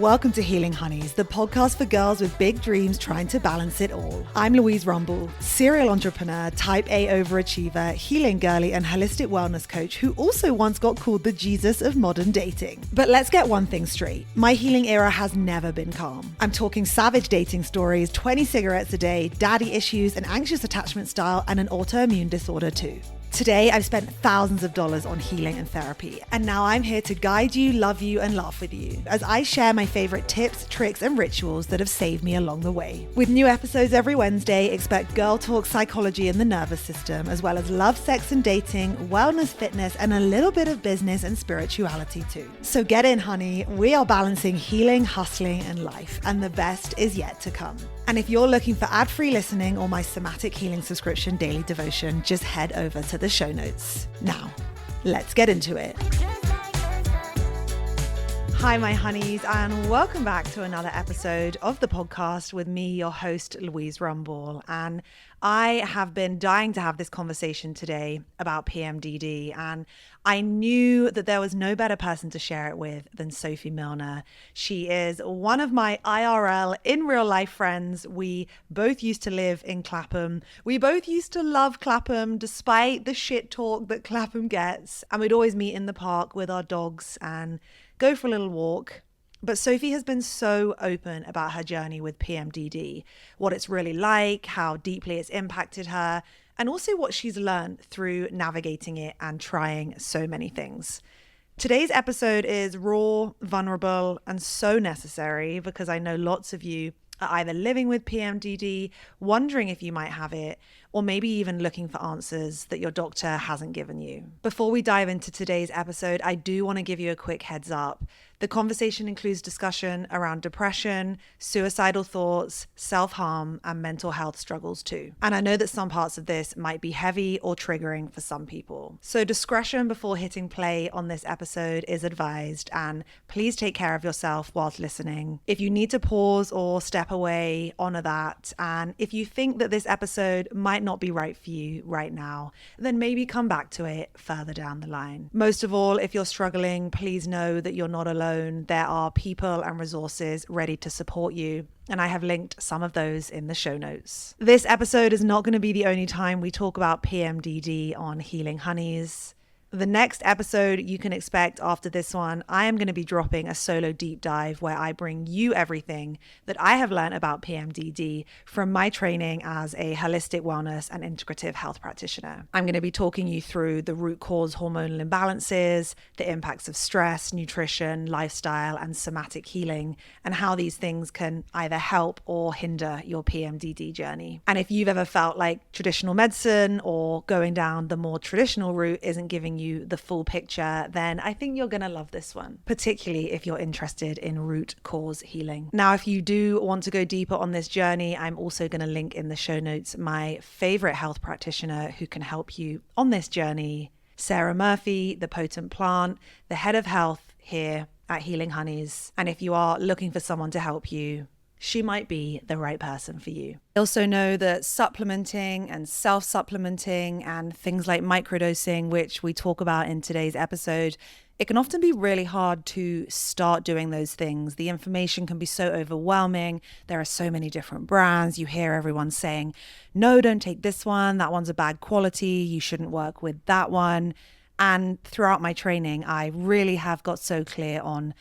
Welcome to Healing Honeys, the podcast for girls with big dreams trying to balance it all. I'm Louise Rumble, serial entrepreneur, type A overachiever, healing girly, and holistic wellness coach who also once got called the Jesus of modern dating. But let's get one thing straight. My healing era has never been calm. I'm talking savage dating stories, 20 cigarettes a day, daddy issues, an anxious attachment style, and an autoimmune disorder too. Today, I've spent thousands of dollars on healing and therapy, and now I'm here to guide you, love you, and laugh with you as I share my favorite tips, tricks, and rituals that have saved me along the way. With new episodes every Wednesday, expect girl talk, psychology, and the nervous system, as well as love, sex, and dating, wellness, fitness, and a little bit of business and spirituality too. So get in, honey. We are balancing healing, hustling, and life, and the best is yet to come. And if you're looking for ad-free listening or my Somatic healing subscription daily devotion, just head over to the show notes. Now, let's get into it. Hi, my honeys, and welcome back to another episode of the podcast with me, your host, Louise Rumble. And I have been dying to have this conversation today about PMDD, and I knew that there was no better person to share it with than Sophie Milner. She is one of my IRL in real life friends. We both used to live in Clapham. We both used to love Clapham despite the shit talk that Clapham gets. And we'd always meet in the park with our dogs and go for a little walk. But Sophie has been so open about her journey with PMDD, what it's really like, how deeply it's impacted her, and also what she's learned through navigating it and trying so many things. Today's episode is raw, vulnerable, and so necessary because I know lots of you are either living with PMDD, wondering if you might have it, or maybe even looking for answers that your doctor hasn't given you. Before we dive into today's episode, I do want to give you a quick heads up. The conversation includes discussion around depression, suicidal thoughts, self-harm, and mental health struggles too. And I know that some parts of this might be heavy or triggering for some people. So discretion before hitting play on this episode is advised, and please take care of yourself whilst listening. If you need to pause or step away, honor that. And if you think that this episode might not be right for you right now, then maybe come back to it further down the line. Most of all, if you're struggling, please know that you're not alone. There are people and resources ready to support you, and I have linked some of those in the show notes. This episode is not going to be the only time we talk about PMDD on Healing Honeys. The next episode you can expect after this one, I am going to be dropping a solo deep dive where I bring you everything that I have learned about PMDD from my training as a holistic wellness and integrative health practitioner. I'm going to be talking you through the root cause hormonal imbalances, the impacts of stress, nutrition, lifestyle, and somatic healing, and how these things can either help or hinder your PMDD journey. And if you've ever felt like traditional medicine or going down the more traditional route isn't giving you the full picture, then I think you're going to love this one, particularly if you're interested in root cause healing. Now, if you do want to go deeper on this journey, I'm also going to link in the show notes my favorite health practitioner who can help you on this journey, Sarah Murphy, the potent plant, the head of health here at Healing Honeys. And if you are looking for someone to help you, she might be the right person for you. I also know that supplementing and self-supplementing and things like microdosing, which we talk about in today's episode, it can often be really hard to start doing those things. The information can be so overwhelming. There are so many different brands. You hear everyone saying, no, don't take this one. That one's a bad quality. You shouldn't work with that one. And throughout my training, I really have got so clear on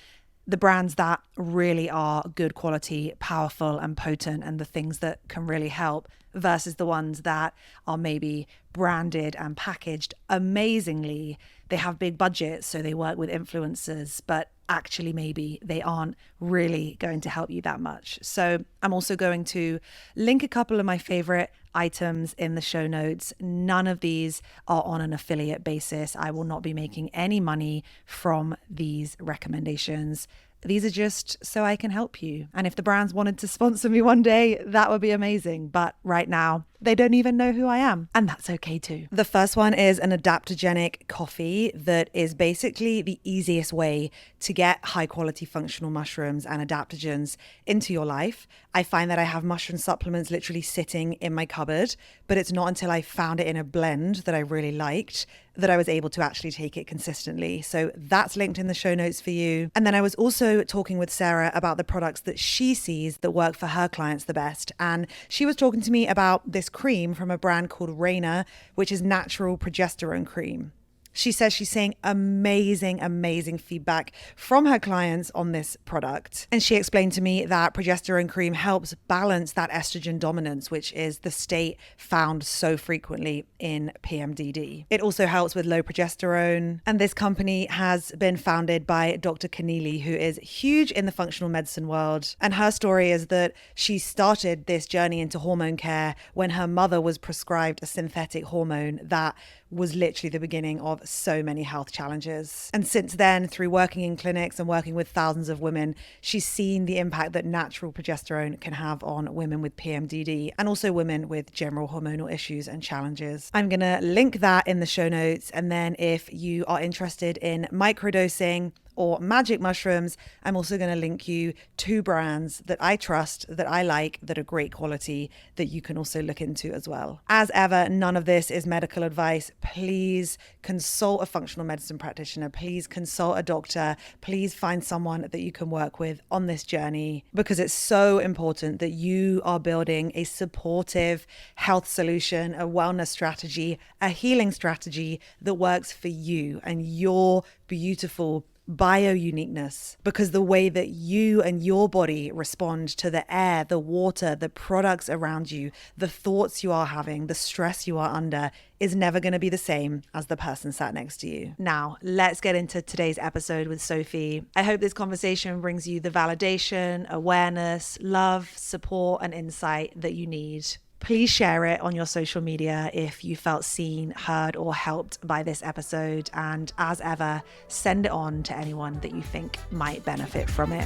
the brands that really are good quality, powerful and potent, and the things that can really help versus the ones that are maybe branded and packaged amazingly. They have big budgets, so they work with influencers, but actually maybe they aren't really going to help you that much. So I'm also going to link a couple of my favorite items in the show notes. None of these are on an affiliate basis. I will not be making any money from these recommendations. These are just so I can help you. And if the brands wanted to sponsor me one day, that would be amazing. But right now, they don't even know who I am. And that's okay too. The first one is an adaptogenic coffee that is basically the easiest way to get high quality functional mushrooms and adaptogens into your life. I find that I have mushroom supplements literally sitting in my cupboard, but it's not until I found it in a blend that I really liked that I was able to actually take it consistently. So that's linked in the show notes for you. And then I was also talking with Sarah about the products that she sees that work for her clients the best. And she was talking to me about this cream from a brand called Raina, which is natural progesterone cream. She says she's seeing amazing feedback from her clients on this product. And she explained to me that progesterone cream helps balance that estrogen dominance, which is the state found so frequently in PMDD. It also helps with low progesterone. And this company has been founded by Dr. Keneally, who is huge in the functional medicine world. And her story is that she started this journey into hormone care when her mother was prescribed a synthetic hormone that was literally the beginning of so many health challenges. And since then, through working in clinics and working with thousands of women, she's seen the impact that natural progesterone can have on women with PMDD and also women with general hormonal issues and challenges. I'm going to link that in the show notes. And then if you are interested in microdosing or magic mushrooms, I'm also going to link you to brands that I trust, that I like, that are great quality, that you can also look into as well. As ever, none of this is medical advice. Please consult a functional medicine practitioner. Please consult a doctor. Please find someone that you can work with on this journey, because it's so important that you are building a supportive health solution, a wellness strategy, a healing strategy that works for you and your beautiful bio-uniqueness, because the way that you and your body respond to the air, the water, the products around you, the thoughts you are having, the stress you are under is never going to be the same as the person sat next to you. Now, let's get into today's episode with Sophie. I hope this conversation brings you the validation, awareness, love, support, and insight that you need. Please share it on your social media if you felt seen, heard, or helped by this episode. And as ever, send it on to anyone that you think might benefit from it.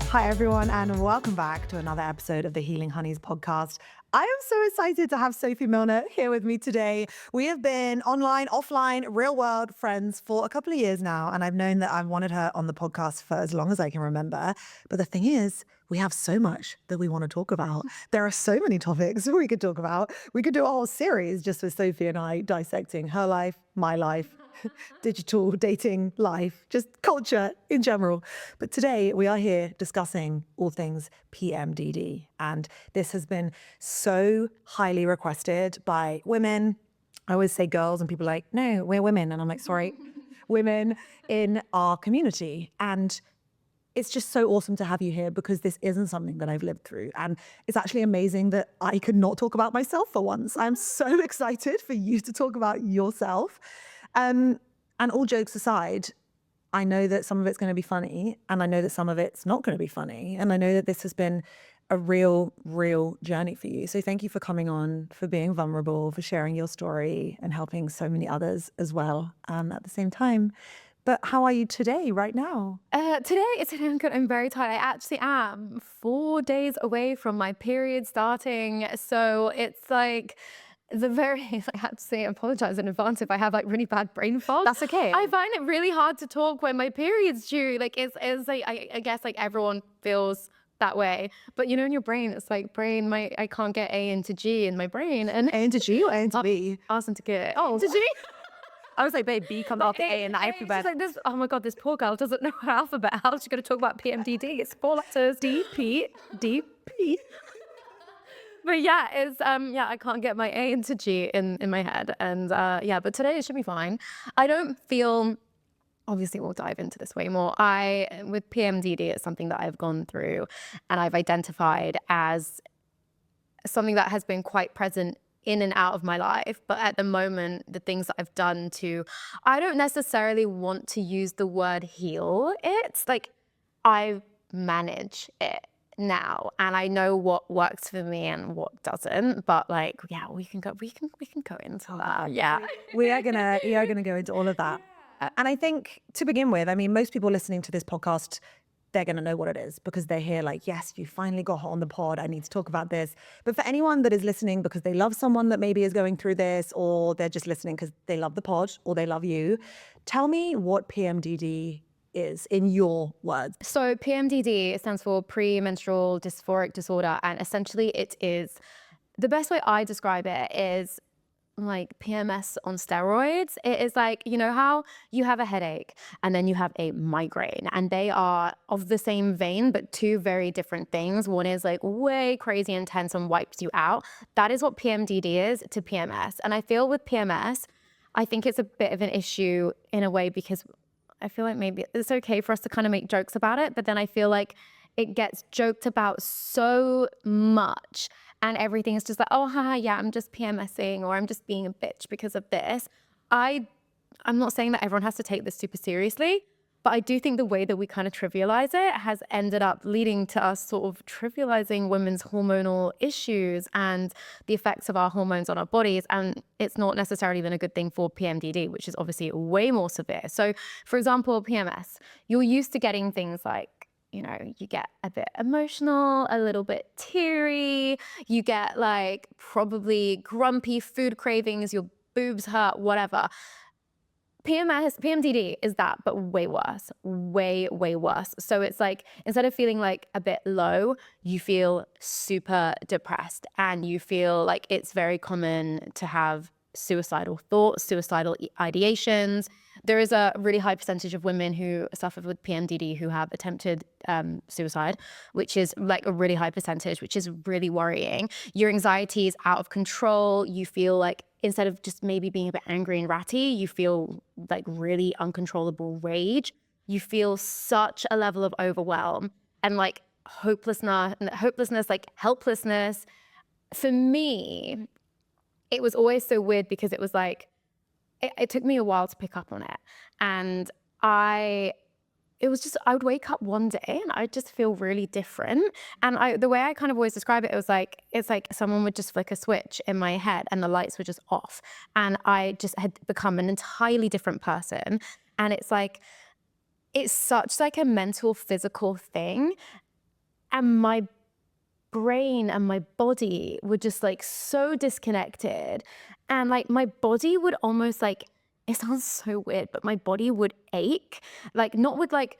Hi, everyone, and welcome back to another episode of the Healing Honeys podcast. I am so excited to have Sophie Milner here with me today. We have been online, offline, real world friends for a couple of years now, and I've known that I've wanted her on the podcast for as long as I can remember. But the thing is, we have so much that we want to talk about. There are so many topics we could talk about. We could do a whole series just with Sophie and I dissecting her life, my life, digital dating life, just culture in general. But today we are here discussing all things PMDD. And this has been so highly requested by women. I always say girls and people are like, no, we're women. And I'm like, sorry, women in our community. And it's just so awesome to have you here, because this isn't something that I've lived through. And it's actually amazing that I could not talk about myself for once. I'm so excited for you to talk about yourself. And all jokes aside, I know that some of it's going to be funny, and I know that some of it's not going to be funny. And I know that this has been a real journey for you. So thank you for coming on, for being vulnerable, for sharing your story and helping so many others as well at the same time. But how are you today, right now? I'm good. I'm very tired. I actually am 4 days away from my period starting. So it's like I have to say, apologize in advance if I have like really bad brain fog. That's okay. I find it really hard to talk when my period's due. Like it's like, I guess like everyone feels that way. But you know, in your brain, it's like I can't get A into G in my brain. And A into G or A into B? Ask them to get Oh. to G. I was like, babe, B comes after A in the alphabet. She's like, oh my God, this poor girl doesn't know her alphabet. How's she going to talk about PMDD? It's 4 letters. D, P. But yeah, I can't get my A into G in my head. And but today it should be fine. I don't feel, obviously we'll dive into this way more. With PMDD, it's something that I've gone through and I've identified as something that has been quite present in and out of my life. But at the moment, the things that I've done I don't necessarily want to use the word heal it. Like, I manage it now, and I know what works for me and what doesn't. But like, yeah, we can go into that. Yeah, we are gonna go into all of that. And I think, to begin with, I mean, most people listening to this podcast, they're going to know what it is, because they're here like, yes, you finally got on the pod. I need to talk about this. But for anyone that is listening because they love someone that maybe is going through this, or they're just listening because they love the pod or they love you, tell me what PMDD is in your words. So PMDD stands for Premenstrual Dysphoric Disorder. And essentially it is, the best way I describe it is like PMS on steroids. It is like, you know how you have a headache and then you have a migraine, and they are of the same vein, but two very different things. One is like way crazy intense and wipes you out. That is what PMDD is to PMS. And I feel with PMS, I think it's a bit of an issue in a way, because I feel like maybe it's okay for us to kind of make jokes about it, but then I feel like it gets joked about so much, and everything is just like, oh, haha, yeah, I'm just PMSing, or I'm just being a bitch because of this. I'm not saying that everyone has to take this super seriously, but I do think the way that we kind of trivialize it has ended up leading to us sort of trivializing women's hormonal issues and the effects of our hormones on our bodies. And it's not necessarily been a good thing for PMDD, which is obviously way more severe. So, for example, PMS, you're used to getting things like, you know, you get a bit emotional, a little bit teary, you get like probably grumpy food cravings, your boobs hurt, whatever. PMDD is that, but way worse, way, way worse. So it's like, instead of feeling like a bit low, you feel super depressed, and you feel like it's very common to have suicidal thoughts, suicidal ideations. There is a really high percentage of women who suffer with PMDD who have attempted suicide, which is like a really high percentage, which is really worrying. Your anxiety is out of control. You feel like, instead of just maybe being a bit angry and ratty, you feel like really uncontrollable rage. You feel such a level of overwhelm and like hopelessness, like helplessness. For me, it was always so weird, because it was like, it took me a while to pick up on it. And I would wake up one day and I'd just feel really different. And the way I kind of always describe it, it's like someone would just flick a switch in my head and the lights were just off. And I just had become an entirely different person. And it's like, it's such like a mental, physical thing. And my brain and my body were just like so disconnected, and like my body would almost like, it sounds so weird, but my body would ache, like not with like,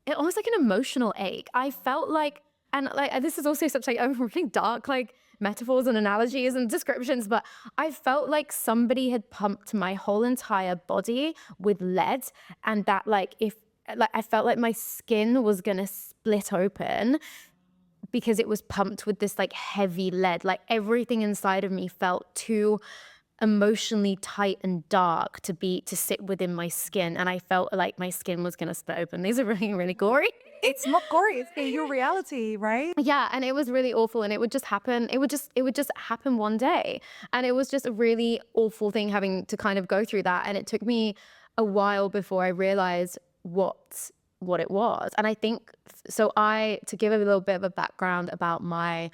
it almost like an emotional ache. I felt like, and like this is also such like a really dark like metaphors and analogies and descriptions, but I felt like somebody had pumped my whole entire body with lead, and that like I felt like my skin was gonna split open because it was pumped with this like heavy lead. Like everything inside of me felt too emotionally tight and dark to sit within my skin, and I felt like my skin was gonna split open. These are really, really gory. It's not gory, it's your reality, right? Yeah, and it was really awful, and it would just happen. It would just happen one day, and it was just a really awful thing having to kind of go through that. And it took me a while before I realized what it was. And I think so. To give a little bit of a background about my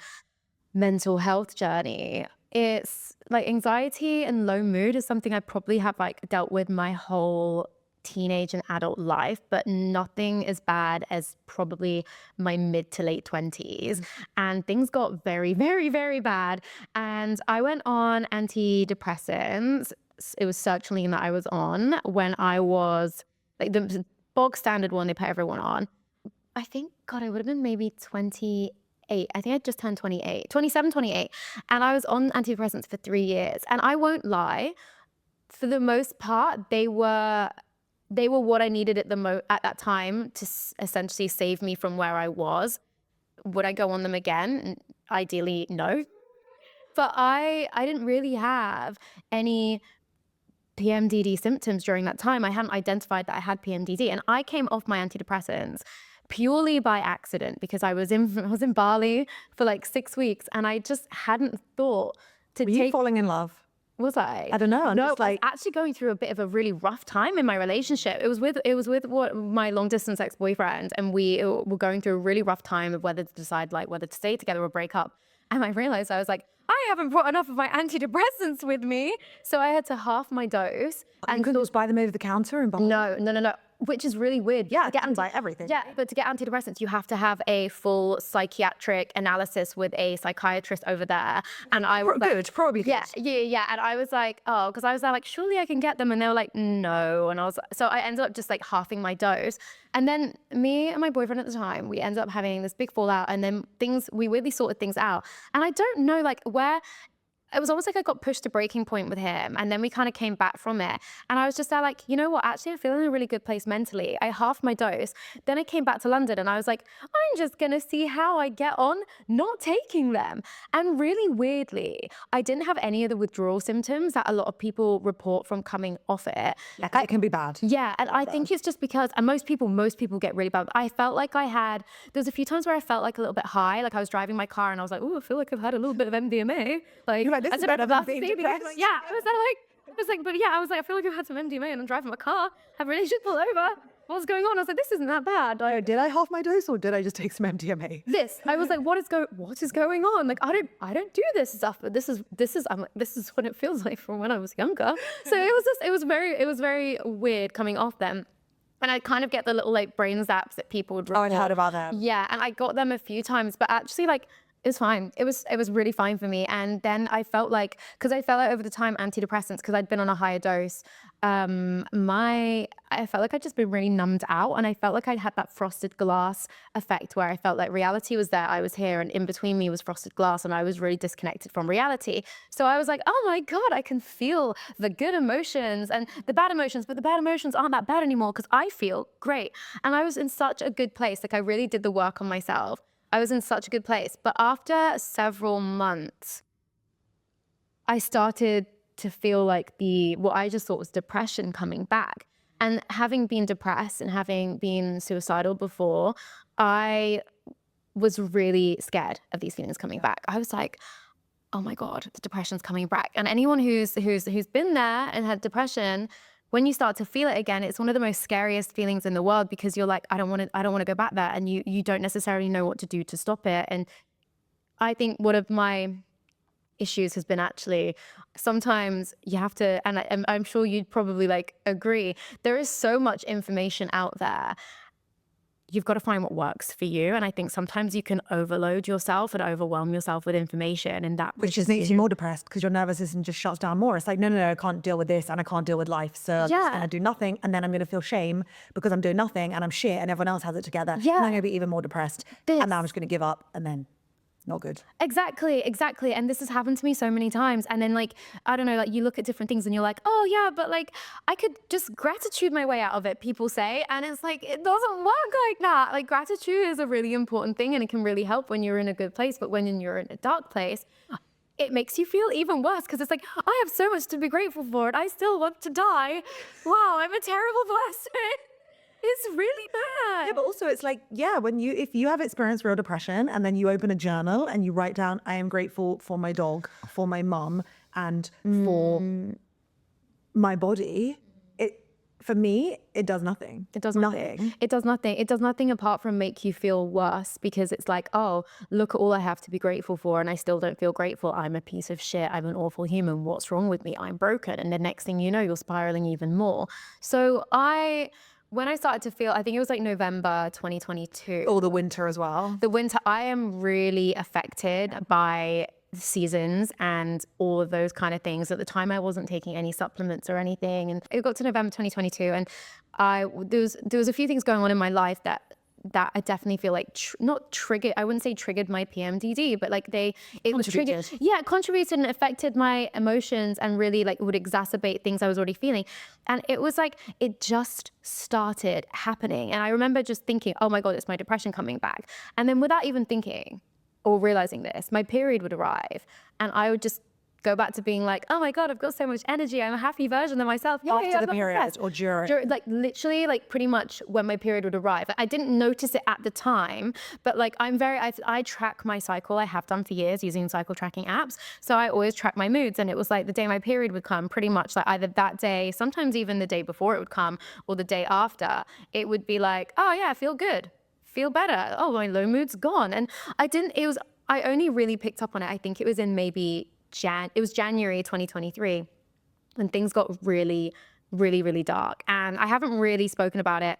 mental health journey, it's like anxiety and low mood is something I probably have like dealt with my whole teenage and adult life, but nothing as bad as probably my mid to late 20s. And things got very, very, very bad. And I went on antidepressants. It was sertraline that I was on when I was like the bog standard one they put everyone on. I think, God, I would have been maybe 28. I think I just turned 28, 27, 28. And I was on antidepressants for 3 years. And I won't lie, for the most part, they were what I needed at that time to essentially save me from where I was. Would I go on them again? Ideally, no. But I didn't really have any PMDD symptoms during that time. I hadn't identified that I had PMDD, and I came off my antidepressants purely by accident because I was in Bali for like 6 weeks, and I just hadn't thought to Were you falling in love? Was I? I don't know. No, I was actually going through a bit of a really rough time in my relationship. It was with my long distance ex-boyfriend, and we were going through a really rough time of whether to decide like whether to stay together or break up. And I realized, I was like, I haven't brought enough of my antidepressants with me, so I had to half my dose. And you couldn't just buy them over the counter and buy them? No. Which is really weird. Yeah, buy everything. Yeah, but to get antidepressants, you have to have a full psychiatric analysis with a psychiatrist over there. And I was probably good. Yeah. And I was like, oh, because I was like, surely I can get them. And they were like, no. And so I ended up just like halving my dose. And then me and my boyfriend at the time, we ended up having this big fallout. And then we weirdly sorted things out. And I don't know like where it was almost like I got pushed to breaking point with him, and then we kind of came back from it. And I was just there like, you know what, actually I feel in a really good place mentally. I halved my dose. Then I came back to London and I was like, I'm just gonna see how I get on not taking them. And really weirdly, I didn't have any of the withdrawal symptoms that a lot of people report from coming off it. Yeah, 'cause it can be bad. Yeah, and I think it's just because, and most people get really bad. I felt like there's a few times where I felt like a little bit high, like I was driving my car and I was like, oh, I feel like I've had a little bit of MDMA. Like, You're like, this is better than being depressed. yeah, I feel like I've had some MDMA and I'm driving my car, have a relationship pull over. What's going on? I was like, this isn't that bad. Like, Did I half my dose or did I just take some MDMA? I was like, what is going on? Like, I don't do this stuff, but this is what it feels like from when I was younger. So it was very weird coming off them. And I kind of get the little like brain zaps that people would report. Oh, I heard about them. Yeah, and I got them a few times, but actually like it was fine. It was really fine for me. And then I felt like, because I felt like over the time antidepressants, because I'd been on a higher dose, I felt like I'd just been really numbed out, and I felt like I'd had that frosted glass effect where I felt like reality was there, I was here, and in between me was frosted glass, and I was really disconnected from reality. So I was like, oh my God, I can feel the good emotions and the bad emotions, but the bad emotions aren't that bad anymore because I feel great. And I was in such a good place. Like I really did the work on myself. I was in such a good place. But after several months, I started to feel like what I just thought was depression coming back. And having been depressed and having been suicidal before, I was really scared of these feelings coming back. I was like, oh my God, the depression's coming back. And anyone who's been there and had depression, when you start to feel it again, it's one of the most scariest feelings in the world, because you're like, I don't want to go back there, and you don't necessarily know what to do to stop it. And I think one of my issues has been actually sometimes you have to, and I'm sure you'd probably like agree, there is so much information out there. You've got to find what works for you. And I think sometimes you can overload yourself and overwhelm yourself with information, and that Which just makes you more depressed because your nervous system just shuts down more. It's like, no, I can't deal with this and I can't deal with life. So I'm just going to do nothing. And then I'm going to feel shame because I'm doing nothing and I'm shit and everyone else has it together. Yeah. And I'm going to be even more depressed. And now I'm just going to give up, and then not good. Exactly. And this has happened to me so many times. And then like, I don't know, like you look at different things and you're like, oh yeah, but like I could just gratitude my way out of it, people say. And it's like, it doesn't work like that. Like gratitude is a really important thing and it can really help when you're in a good place. But when you're in a dark place, it makes you feel even worse, because it's like, I have so much to be grateful for and I still want to die. Wow, I'm a terrible person. It's really bad. Yeah, but also it's like, yeah, if you have experienced real depression and then you open a journal and you write down, I am grateful for my dog, for my mum, and for my body, for me, it does nothing. It does nothing. It does nothing. It does nothing apart from make you feel worse, because it's like, oh, look at all I have to be grateful for and I still don't feel grateful. I'm a piece of shit. I'm an awful human. What's wrong with me? I'm broken. And the next thing you know, you're spiraling even more. So when I started to feel, I think it was like November 2022. Or the winter as well. The winter, I am really affected by seasons and all of those kind of things. At the time, I wasn't taking any supplements or anything. And it got to November 2022 and there was a few things going on in my life that I definitely feel like not triggered. I wouldn't say triggered my PMDD, but like it was triggered. Yeah, it contributed and affected my emotions and really like would exacerbate things I was already feeling. And it was like, it just started happening. And I remember just thinking, oh my God, it's my depression coming back. And then without even thinking or realizing this, my period would arrive and I would just go back to being like, oh my God, I've got so much energy. I'm a happy version of myself. After the period or during? Like literally like pretty much when my period would arrive. I didn't notice it at the time, but like I track my cycle. I have done for years using cycle tracking apps. So I always track my moods. And it was like the day my period would come, pretty much like either that day, sometimes even the day before it would come or the day after, it would be like, oh yeah, I feel good, feel better. Oh, my low mood's gone. And I only really picked up on it. I think it was in maybe it was January 2023 when things got really, really, really dark. And I haven't really spoken about it,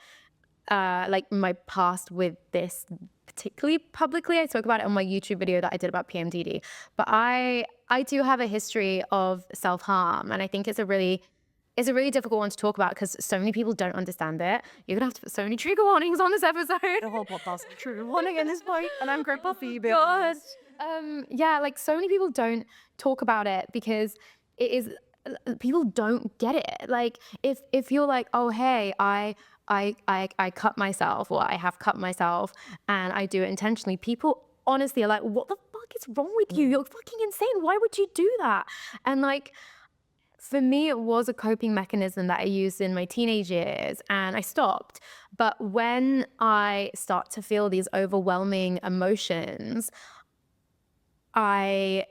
like my past with this particularly publicly. I spoke about it on my YouTube video that I did about PMDD. But I do have a history of self-harm. And I think it's a really difficult one to talk about because so many people don't understand it. You're gonna have to put so many trigger warnings on this episode. The whole podcast trigger warning at this point, and I'm grateful for you, Bill. God. Yeah, like so many people don't talk about it because it is people don't get it. Like if you're like, oh hey, I cut myself or I have cut myself and I do it intentionally, people honestly are like, what the fuck is wrong with you? You're fucking insane. Why would you do that? And like for me, it was a coping mechanism that I used in my teenage years and I stopped. But when I start to feel these overwhelming emotions, I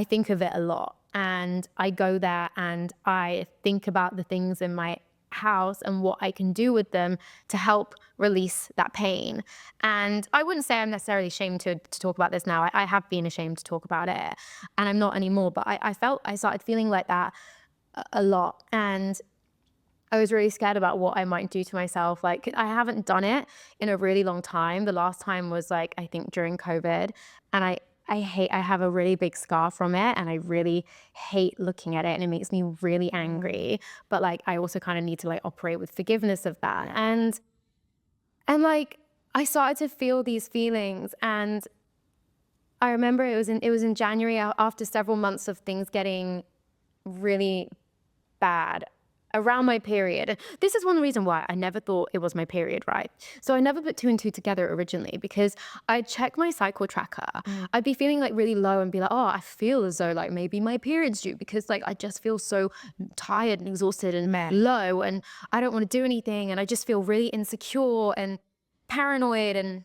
think of it a lot and I go there and I think about the things in my house and what I can do with them to help release that pain. And I wouldn't say I'm necessarily ashamed to talk about this now. I have been ashamed to talk about it and I'm not anymore, but I started feeling like that a lot. And I was really scared about what I might do to myself. Like I haven't done it in a really long time. The last time was like, I think during COVID and I have a really big scar from it and I really hate looking at it and it makes me really angry. But like, I also kind of need to like operate with forgiveness of that. And like, I started to feel these feelings and I remember it was in January after several months of things getting really bad around my period. This is one reason why I never thought it was my period, right? So I never put two and two together originally because I'd check my cycle tracker. I'd be feeling like really low and be like, oh, I feel as though like maybe my period's due because like I just feel so tired and exhausted and low and I don't want to do anything and I just feel really insecure and paranoid and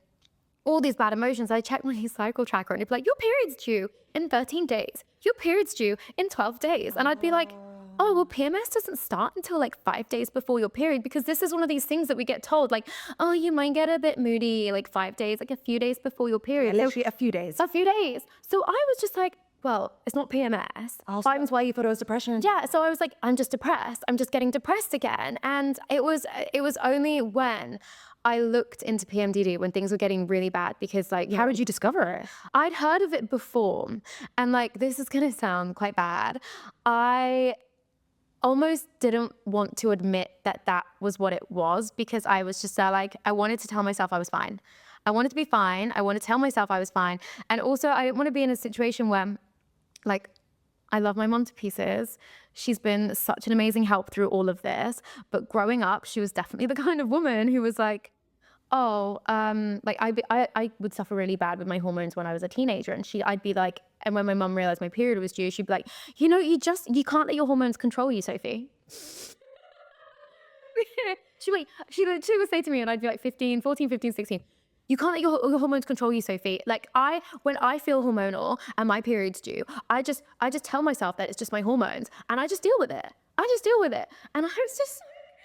all these bad emotions. I check my cycle tracker and it'd be like, your period's due in 13 days. Your period's due in 12 days. And I'd be like, oh, well, PMS doesn't start until like 5 days before your period because this is one of these things that we get told like, oh, you might get a bit moody like 5 days, like a few days before your period. Yeah, literally a few days. A few days. So I was just like, well, it's not PMS. Times why you thought it was depression. Yeah, so I was like, I'm just depressed. I'm just getting depressed again. And it was only when I looked into PMDD when things were getting really bad because like, how did you discover it? I'd heard of it before. And like, this is going to sound quite bad. I almost didn't want to admit that that was what it was because I was just like, I wanted to tell myself I was fine. I wanted to be fine. I wanted to tell myself I was fine. And also I didn't want to be in a situation where like, I love my mom to pieces. She's been such an amazing help through all of this. But growing up, she was definitely the kind of woman who was like, oh, like I would suffer really bad with my hormones when I was a teenager. And I'd be like, and when my mom realized my period was due, she'd be like, you know, you can't let your hormones control you, Sophie. she would say to me, and I'd be like 14, 15, 16. You can't let your hormones control you, Sophie. Like when I feel hormonal and my period's due, I just tell myself that it's just my hormones and I just deal with it. And I was just...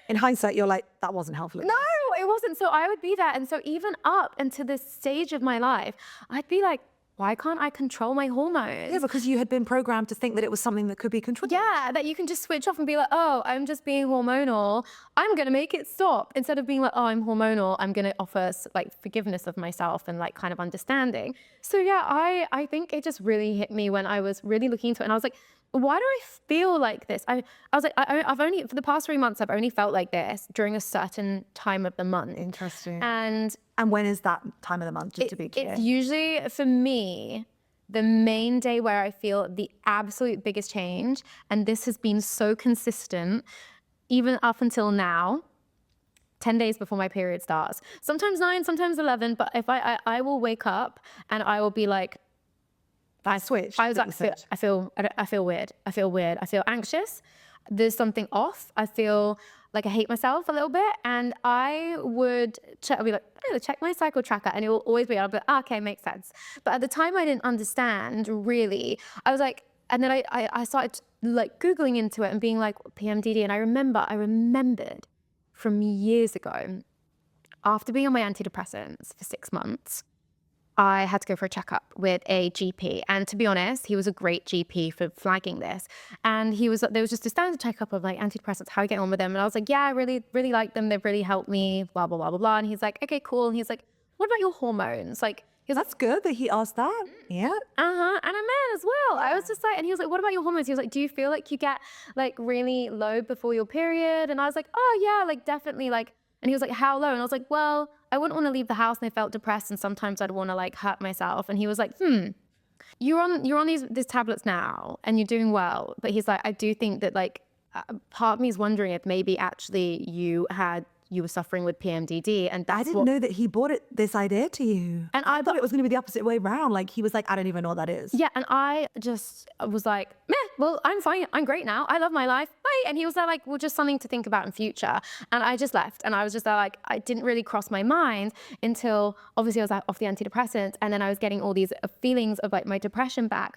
In hindsight, you're like, that wasn't helpful. No, it wasn't. So I would be that. And so even up into this stage of my life, I'd be like, why can't I control my hormones? Yeah, because you had been programmed to think that it was something that could be controlled. Yeah, that you can just switch off and be like, oh, I'm just being hormonal. I'm going to make it stop. Instead of being like, oh, I'm hormonal, I'm going to offer like forgiveness of myself and like kind of understanding. So yeah, I think it just really hit me when I was really looking into it. And I was like, why do I feel like this? I was like, I've only, for the past 3 months, I've only felt like this during a certain time of the month. Interesting. And when is that time of the month, just to be clear? It's usually, for me, the main day where I feel the absolute biggest change, and this has been so consistent, even up until now, 10 days before my period starts. Sometimes 9, sometimes 11, but if I will wake up and I will be like, I switched. I was like, I feel weird. I feel anxious. There's something off. I feel like I hate myself a little bit. And I would I'll be like, I'm gonna check my cycle tracker, and it will always be, I'll be like, oh, okay, makes sense. But at the time I didn't understand really. I was like, and then I started like Googling into it and being like PMDD. And I remembered from years ago, after being on my antidepressants for 6 months, I had to go for a checkup with a GP. And to be honest, he was a great GP for flagging this. And there was just a standard checkup of like antidepressants, how are you getting on with them? And I was like, yeah, I really, really like them. They've really helped me, blah, blah, blah, blah, blah. And he's like, okay, cool. And he's like, what about your hormones? Like, that's good that he asked that. Yeah. And a man as well. I was just like, and he was like, what about your hormones? He was like, do you feel like you get like really low before your period? And I was like, oh yeah, like definitely like, and he was like, how low? And I was like, well, wouldn't want to leave the house, and I felt depressed, and sometimes I'd want to like hurt myself. And he was like, you're on these tablets now and you're doing well. But he's like, I do think that like part of me is wondering if maybe actually you were suffering with PMDD, and that's I didn't know that he brought this idea to you. And I thought it was going to be the opposite way around. Like he was like, I don't even know what that is. Yeah, and I just was like, meh, well, I'm fine. I'm great now. I love my life. Bye. And he was like, well, just something to think about in future. And I just left. And I was just like, I didn't really cross my mind until obviously I was off the antidepressants. And then I was getting all these feelings of like my depression back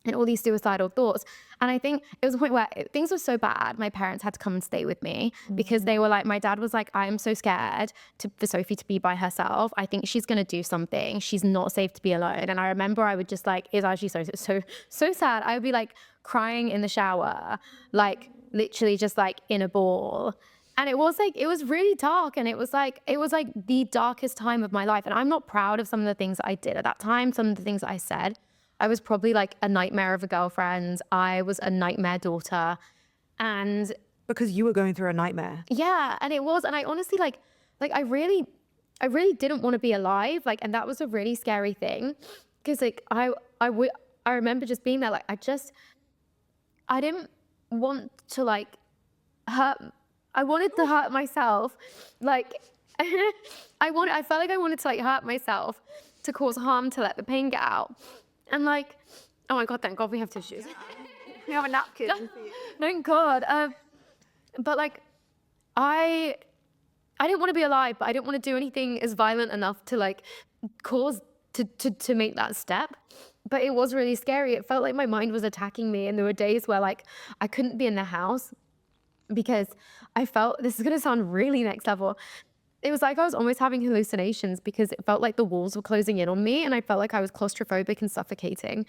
and all these suicidal thoughts. And I think it was a point where things were so bad, my parents had to come and stay with me because they were like, my dad was like, I'm so scared for Sophie to be by herself. I think she's going to do something. She's not safe to be alone. And I remember I would just like, it's actually so sad. I would be like crying in the shower, like literally just like in a ball. And it was really dark. And it was like the darkest time of my life. And I'm not proud of some of the things that I did at that time, some of the things that I said. I was probably like a nightmare of a girlfriend. I was a nightmare daughter. And because you were going through a nightmare. Yeah, and it was. And I honestly like I really didn't want to be alive. Like, and that was a really scary thing. Because like I remember just being there, like I didn't want to like I wanted to hurt myself. Like I felt like I wanted to like hurt myself to cause harm, to let the pain get out. And like, oh my God, thank God we have tissues. We have a napkin. Thank God. But like, I didn't want to be alive, but I didn't want to do anything as violent enough to like cause to make that step. But it was really scary. It felt like my mind was attacking me. And there were days where like I couldn't be in the house because I felt, this is going to sound really next level. It was like I was almost having hallucinations because it felt like the walls were closing in on me, and I felt like I was claustrophobic and suffocating.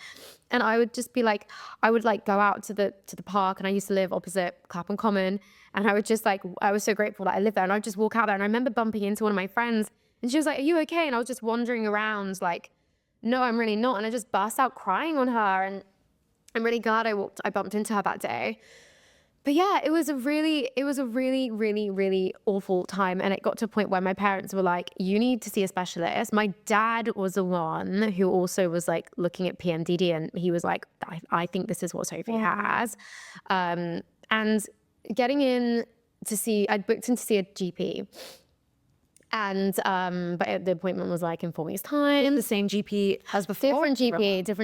And I would just be like, I would like go out to the park, and I used to live opposite Clapham Common, and I would just like, I was so grateful that I lived there, and I'd just walk out there. And I remember bumping into one of my friends, and she was like, are you okay? And I was just wandering around like, no, I'm really not. And I just burst out crying on her, and I'm really glad I bumped into her that day. But yeah, it was a really, really awful time. And it got to a point where my parents were like, you need to see a specialist. My dad was the one who also was like looking at PMDD, and he was like, I think this is what Sophie has. And getting in to see, I'd booked in to see a GP. And but the appointment was like in 4 weeks' time. The same GP as before? Different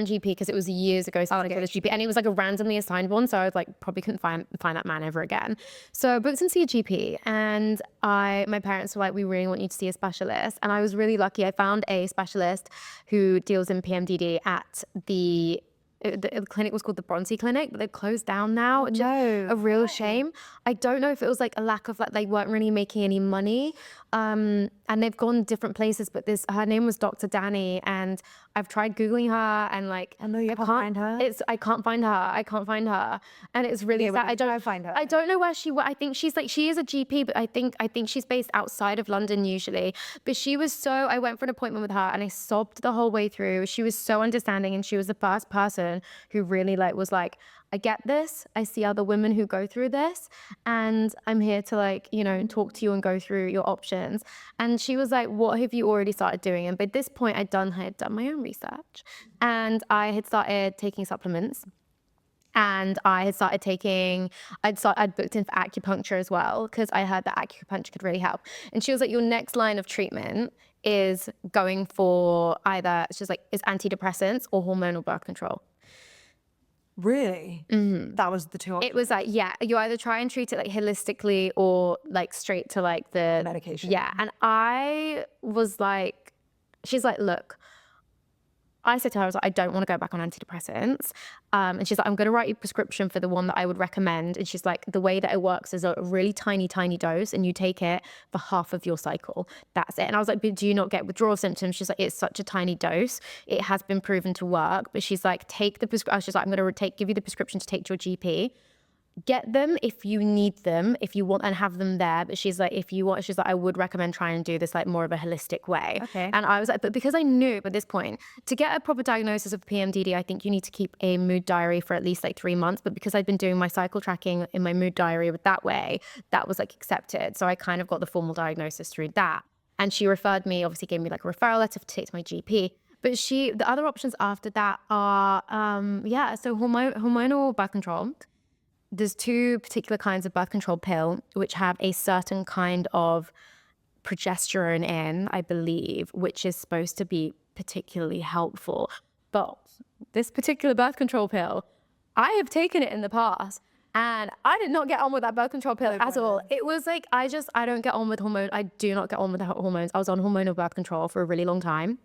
GP, because it was years ago since I saw this GP. And it was like a randomly assigned one, so I was like, probably couldn't find that man ever again. So I booked in to see a GP, and my parents were like, we really want you to see a specialist. And I was really lucky. I found a specialist who deals in PMDD at the clinic was called the Bronte Clinic, but they've closed down now, which is a real shame. I don't know if it was like a lack of, like, they weren't really making any money. And they've gone different places, but her name was Dr. Danny, and I've tried Googling her, and like, I know you can't find her. I can't find her. And it's really sad. I don't find her. I don't know where I think she is a GP, but I think she's based outside of London usually. But I went for an appointment with her, and I sobbed the whole way through. She was so understanding, and she was the first person who really was like, I get this. I see other women who go through this, and I'm here to talk to you and go through your options. And she was like, what have you already started doing? And by this point, I had done my own research, and I had started taking supplements. And I'd booked in for acupuncture as well, because I heard that acupuncture could really help. And she was like, your next line of treatment is going for it's antidepressants or hormonal birth control. Really? Mm-hmm. That was the two options. It was like, yeah, you either try and treat it like holistically or like straight to like the medication. Yeah. And I was like, she's like, look, I said to her, I was like, I don't want to go back on antidepressants. And she's like, I'm going to write you a prescription for the one that I would recommend. And she's like, the way that it works is a really tiny, tiny dose, and you take it for half of your cycle. That's it. And I was like, but do you not get withdrawal symptoms? She's like, it's such a tiny dose. It has been proven to work. But she's like, take the prescription. She's like, I'm going to give you the prescription to take to your GP. Get them if you need them, if you want, and have them there. But she's like, if you want, she's like, I would recommend trying to do this like more of a holistic way. Okay. And I was like, but because I knew at this point, to get a proper diagnosis of PMDD, I think you need to keep a mood diary for at least like 3 months. But because I'd been doing my cycle tracking in my mood diary that way, that was like accepted. So I kind of got the formal diagnosis through that. And she referred me, obviously gave me like a referral letter to take to my GP. But the other options after that are, so hormonal birth control. There's two particular kinds of birth control pill, which have a certain kind of progesterone in, I believe, which is supposed to be particularly helpful. But this particular birth control pill, I have taken it in the past and I did not get on with that birth control pill at all. It was like, I don't get on with hormones. I do not get on with the hormones. I was on hormonal birth control for a really long time.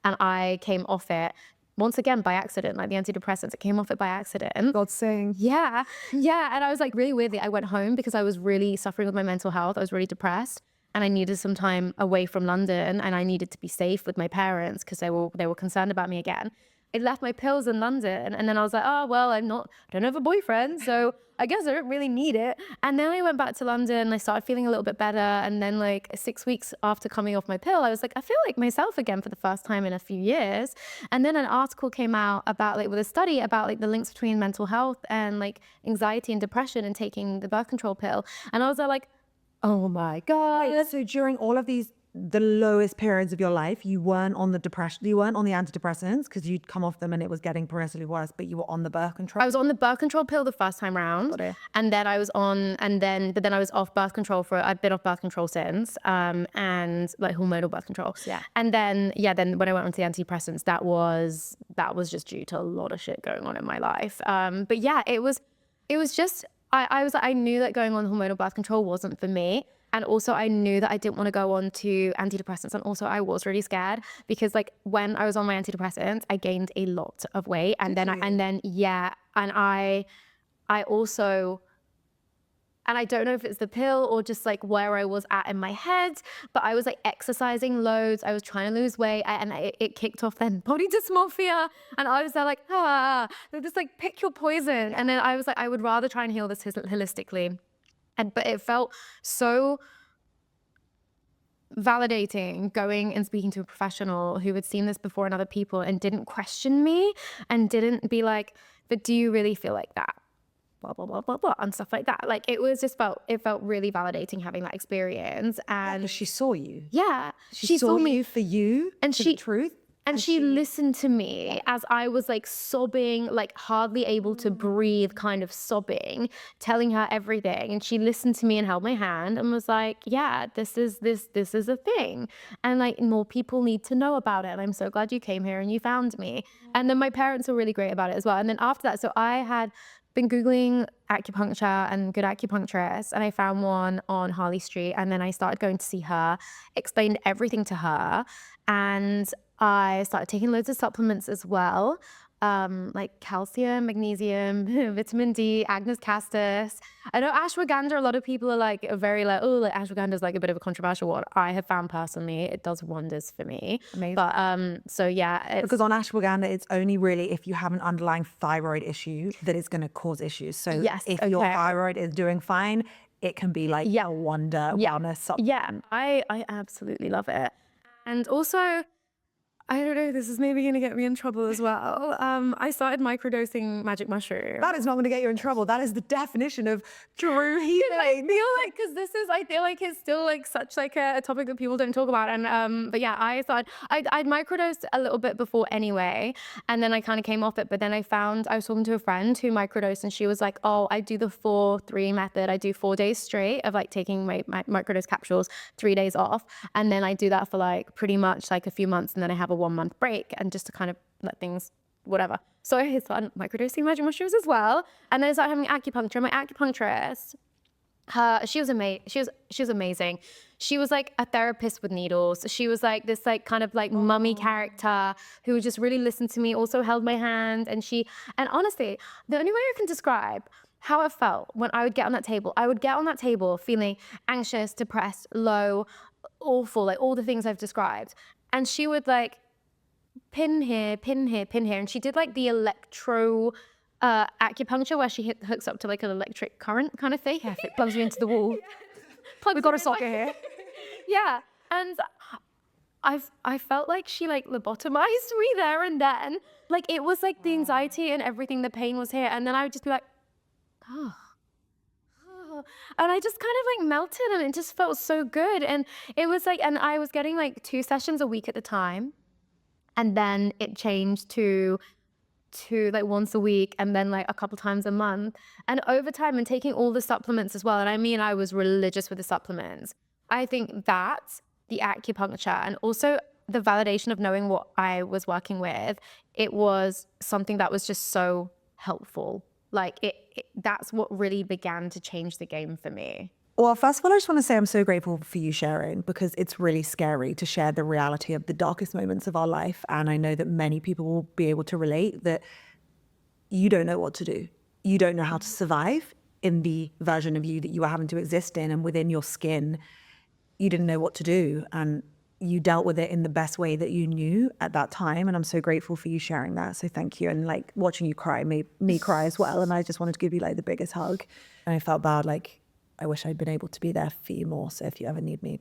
And I came off it once again by accident, like the antidepressants. I came off it by accident. God's saying. Yeah. And I was like really weirdly, I went home because I was really suffering with my mental health. I was really depressed and I needed some time away from London and I needed to be safe with my parents because they were concerned about me again. I left my pills in London and then I was like, oh, well, I don't have a boyfriend, so I guess I don't really need it. And then I went back to London and I started feeling a little bit better. And then like 6 weeks after coming off my pill, I was like, I feel like myself again for the first time in a few years. And then an article came out about like with a study about like the links between mental health and like anxiety and depression and taking the birth control pill. And I was like, oh my God. So during all of the lowest periods of your life, you weren't on the antidepressants because you'd come off them and it was getting progressively worse, but you were on the birth control. I was on the birth control pill the first time round, and then I was on, but then I was off birth control I've been off birth control since, and like hormonal birth control. Yeah. And then when I went onto the antidepressants, that was just due to a lot of shit going on in my life. But yeah, it was just, I knew that going on hormonal birth control wasn't for me. And also I knew that I didn't want to go on to antidepressants. And also I was really scared because like when I was on my antidepressants, I gained a lot of weight. And I don't know if it's the pill or just like where I was at in my head, but I was like exercising loads. I was trying to lose weight and it kicked off then body dysmorphia. And I was there like, just like pick your poison. And then I was like, I would rather try and heal this holistically. But it felt so validating going and speaking to a professional who had seen this before in other people and didn't question me and didn't be like, but do you really feel like that? Blah, blah, blah, blah, blah, and stuff like that. Like it felt really validating having that experience. And she saw you. Yeah. She saw me for you and the truth. And she listened to me as I was like sobbing, like hardly able to breathe, kind of sobbing, telling her everything. And she listened to me and held my hand and was like, yeah, this is a thing. And like more people need to know about it. And I'm so glad you came here and you found me. And then my parents were really great about it as well. And then after that, so I had been Googling acupuncture and good acupuncturists, and I found one on Harley Street. And then I started going to see her, explained everything to her, and I started taking loads of supplements as well, like calcium, magnesium, vitamin D, Agnus castus. I know ashwagandha, a lot of people are like ashwagandha is like a bit of a controversial one. I have found personally it does wonders for me. Amazing. But so yeah. Because on ashwagandha, it's only really if you have an underlying thyroid issue that it's going to cause issues. So if your thyroid is doing fine, it can be like a wonder wellness supplement. Yeah, I absolutely love it. And also, I don't know, this is maybe going to get me in trouble as well. I started microdosing magic mushroom. That is not going to get you in trouble. That is the definition of true healing. I feel like, because I feel like it's still like such like a topic that people don't talk about. And but yeah, I'd microdosed a little bit before anyway. And then I kind of came off it. But then I was talking to a friend who microdosed and she was like, oh, I do the 4-3 method. I do 4 days straight of like taking my microdose capsules, 3 days off. And then I do that for like pretty much like a few months. And then I have a 1-month break and just to kind of let things, whatever. So I started microdosing magic mushrooms as well. And then I started having acupuncture. My acupuncturist, she was amazing. She was like a therapist with needles. She was like this like kind of like mummy character who would just really listen to me, also held my hand. And honestly, the only way I can describe how it felt when I would get on that table, feeling anxious, depressed, low, awful, like all the things I've described. And she would like pin here, pin here, pin here. And she did like the electro acupuncture where she hooks up to like an electric current kind of thing. Yeah, it plugs you into the wall. We've got a socket here. Yeah. And I felt like she like lobotomized me there and then. Like it was like the anxiety and everything, the pain was here. And then I would just be like, and I just kind of like melted, and it just felt so good. And it was like, and I was getting like 2 sessions a week at the time. And then it changed to like once a week, and then like a couple times a month. And over time, and taking all the supplements as well. And I mean, I was religious with the supplements. I think that the acupuncture and also the validation of knowing what I was working with, it was something that was just so helpful. Like that's what really began to change the game for me. Well, first of all, I just want to say I'm so grateful for you sharing, because it's really scary to share the reality of the darkest moments of our life. And I know that many people will be able to relate that you don't know what to do. You don't know how to survive in the version of you that you are having to exist in, and within your skin, you didn't know what to do. And you dealt with it in the best way that you knew at that time. And I'm so grateful for you sharing that. So thank you. And like watching you cry made me cry as well. And I just wanted to give you like the biggest hug. And I felt bad, like, I wish I'd been able to be there for you more. So if you ever need me,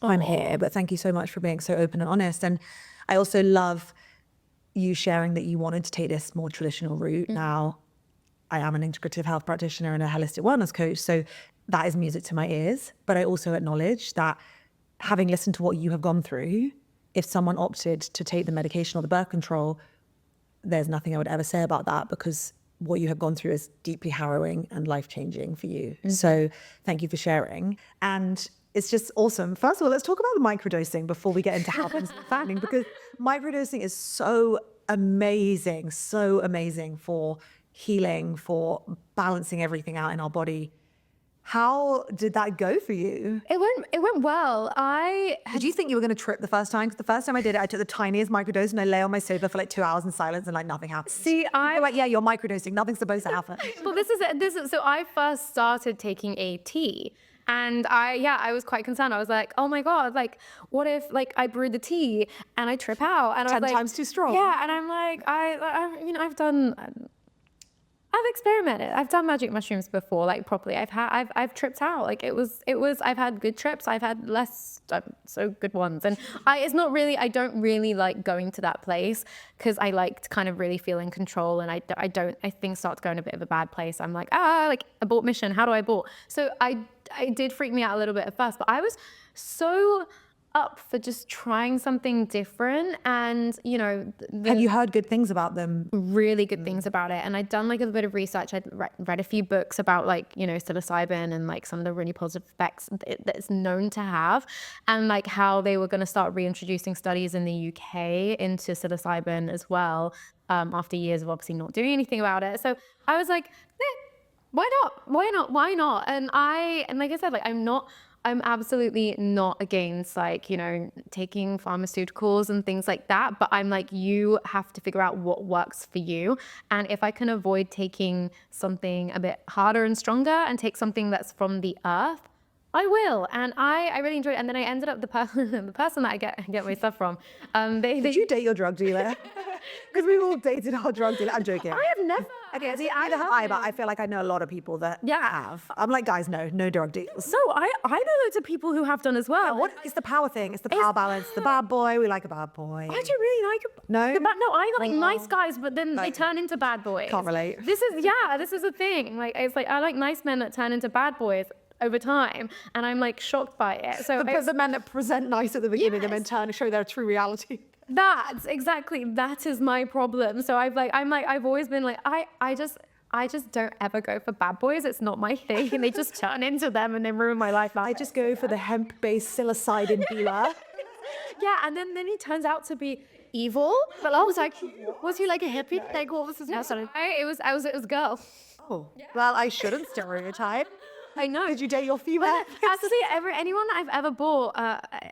I'm here. But thank you so much for being so open and honest. And I also love you sharing that you wanted to take this more traditional route. Now, I am an integrative health practitioner and a holistic wellness coach. So that is music to my ears. But I also acknowledge that having listened to what you have gone through, if someone opted to take the medication or the birth control, there's nothing I would ever say about that, because what you have gone through is deeply harrowing and life-changing for you. So thank you for sharing. And it's just awesome. First of all, let's talk about the microdosing before we get into how things are fanning, because microdosing is so amazing for healing, for balancing everything out in our body. How did that go for you? It went well. Did you think you were going to trip the first time? Because the first time I did it, I took the tiniest microdose and I lay on my sofa for like 2 hours in silence and like nothing happened. See, You're like, yeah, you're microdosing. Nothing's supposed to happen. Well, this is so I first started taking AT, and I was quite concerned. I was like, oh my God, like what if like I brew the tea and I trip out, and I was 10 like, times too strong. Yeah, and I'm like, I've experimented. I've done magic mushrooms before, like properly. I've tripped out. Like it was. I've had good trips. I've had less so good ones. And I don't really like going to that place, because I like to kind of really feel in control. And I think start to go in a bit of a bad place. I'm like, like abort mission. How do I abort? So I did freak me out a little bit at first, but I was so up for just trying something different. And Have you heard good things about them? Really good things about it. And I'd done like a bit of research. I'd read a few books about like psilocybin and like some of the really positive effects that it's known to have, and like how they were going to start reintroducing studies in the UK into psilocybin as well, after years of obviously not doing anything about it. So I was like, why not? And like I said, like I'm absolutely not against like, taking pharmaceuticals and things like that. But I'm like, you have to figure out what works for you. And if I can avoid taking something a bit harder and stronger and take something that's from the earth, I will. And I really enjoyed it. And then I ended up the person that I get my stuff from. Did you date your drug dealer? Because we've all dated our drug dealer. I'm joking. I have never. Okay, see, either have I, but I feel like I know a lot of people that have. I'm like, guys, no drug deals. So I know loads of people who have done as well. It's the power thing. It's the power balance. The bad boy. We like a bad boy. I do really like it. No? No, I like nice guys, but then they turn into bad boys. Can't relate. This is a thing. Like, it's like, I like nice men that turn into bad boys over time, and I'm like shocked by it. So the men that present nice at the beginning and then turn and show their true reality. That is my problem. So I've always been like, I just don't ever go for bad boys. It's not my thing. And they just turn into them and then ruin my life. I just go for the hemp-based psilocybin dealer. Yeah, and then he turns out to be evil. But I was like, was he like a hippie? Like, what was his name? It was a girl. Oh, well, I shouldn't stereotype. I know. Did you date your female? Absolutely. Anyone that I've ever bought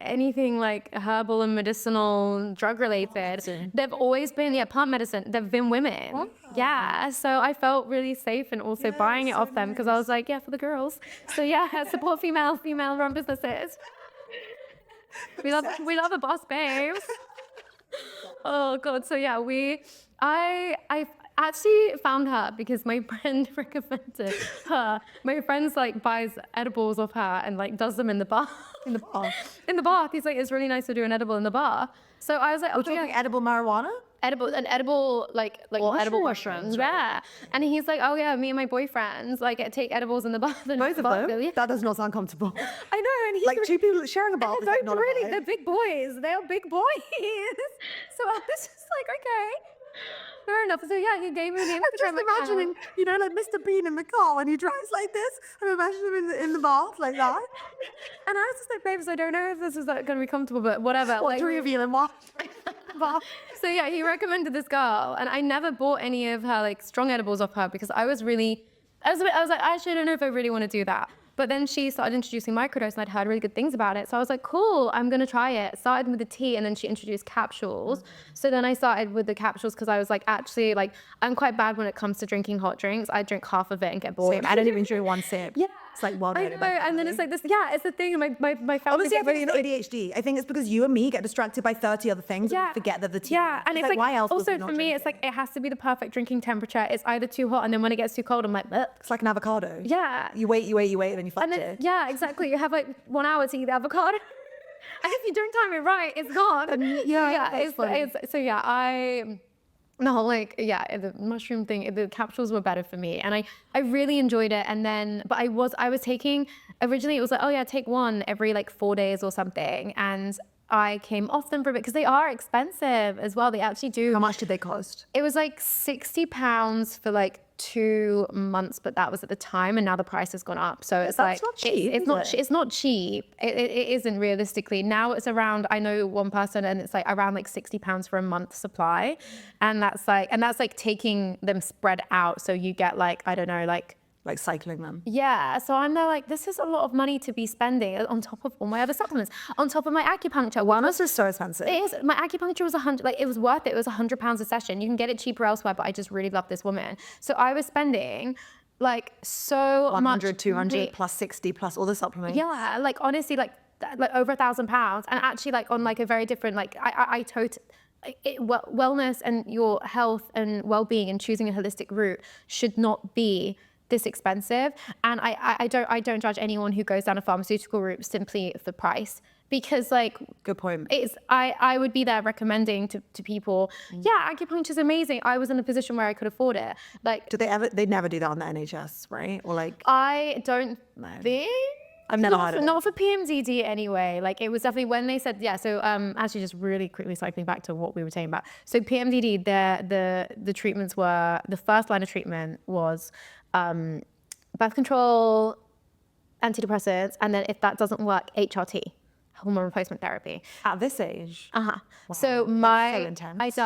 anything like herbal and medicinal, drug related, they've always been plant medicine. They've been women. Oh. Yeah. So I felt really safe and also buying it off them, because I was like, for the girls. So support female-run businesses. We love a boss, babes. Oh God. So I actually found her because my friend recommended her. My friend's like buys edibles off her and like does them in the bar. In the bath. He's like, it's really nice to do an edible in the bar. So I was like, we're talking edible marijuana? edible like edible mushrooms. Yeah. And he's like, oh yeah, me and my boyfriends like take edibles in the bath. And Both of them? Yeah. That does not sound comfortable. I know. And he's Like two people sharing a bath. they're really, they're big boys. They are big boys. So I was just like, okay, fair enough. So yeah, he gave me the I'm just imagining, you know, like Mr. Bean in the car when he drives like this. I'm imagining him in the bath like that. And I was just like, babes, I don't know if this is like, going to be comfortable, but whatever. What like, to reveal in what? Bath. So yeah, he recommended this girl, and I never bought any of her like strong edibles off her because I was like, actually, I don't know if I really want to do that. But then she started introducing microdose, and I'd heard really good things about it. So I was like, cool, I'm going to try it. Started with the tea, and then she introduced capsules. So then I started with the capsules because I was like, actually, like, I'm quite bad when it comes to drinking hot drinks. I drink half of it and get bored. Same. I don't even drink one sip. Yeah. It's like wild. I know, and then it's like this, yeah, it's the thing, my family. Obviously, I think it's ADHD. I think it's because you and me get distracted by 30 other things and we forget that the tea. Yeah, and it's like why else also for me, it's like it has to be the perfect drinking temperature. It's either too hot, and then when it gets too cold, I'm like, bleh. It's like an avocado. Yeah. You wait, and then you fuck it. Yeah, exactly. You have like 1 hour to eat the avocado. And if you don't time it right, it's gone. The whole the mushroom thing, the capsules were better for me. And I really enjoyed it. And then, but I was taking, originally it was like, oh yeah, take one every like 4 days or something. And I came off them for a bit because they are expensive as well. They actually do. How much did they cost? It was like £60 for like 2 months, but that was at the time, and now the price has gone up. So it's That's like not cheap, it's not cheap. It isn't realistically. Now it's around, I know one person, and it's like around like £60 for a month supply, and that's like taking them spread out. So you get like, I don't know, like cycling them. Yeah, so I'm there like, this is a lot of money to be spending on top of all my other supplements, on top of my acupuncture. Wellness is so expensive. It is. My acupuncture was it was worth it. It was £100 a session. You can get it cheaper elsewhere, but I just really love this woman. So I was spending like so 100, much. 200 plus 60 plus all the supplements. Yeah, like honestly, like over £1,000, and actually like on like a very different, like wellness and your health and well-being and choosing a holistic route should not be this expensive. And I don't judge anyone who goes down a pharmaceutical route simply for price, because like, good point. I would be there recommending to people, yeah, acupuncture is amazing. I was in a position where I could afford it. Like, they never do that on the NHS, right? Or like, I don't think. I've never heard of it. Not for PMDD anyway. Like, it was definitely when they said, yeah. So actually just really quickly cycling back to what we were saying about. So PMDD, the treatments were, the first line of treatment was birth control, antidepressants, and then if that doesn't work, HRT, hormone replacement therapy. At this age? Uh-huh. Wow. So That's so intense.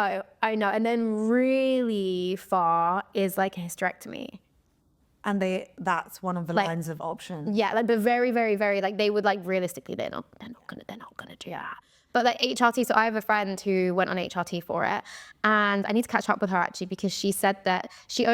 I know. And then really far is like a hysterectomy. And that's one of the lines of options. Yeah, like, but very, very, very, like, they would like realistically, they're not gonna do that. But like HRT, so I have a friend who went on HRT for it, and I need to catch up with her actually, because she said that she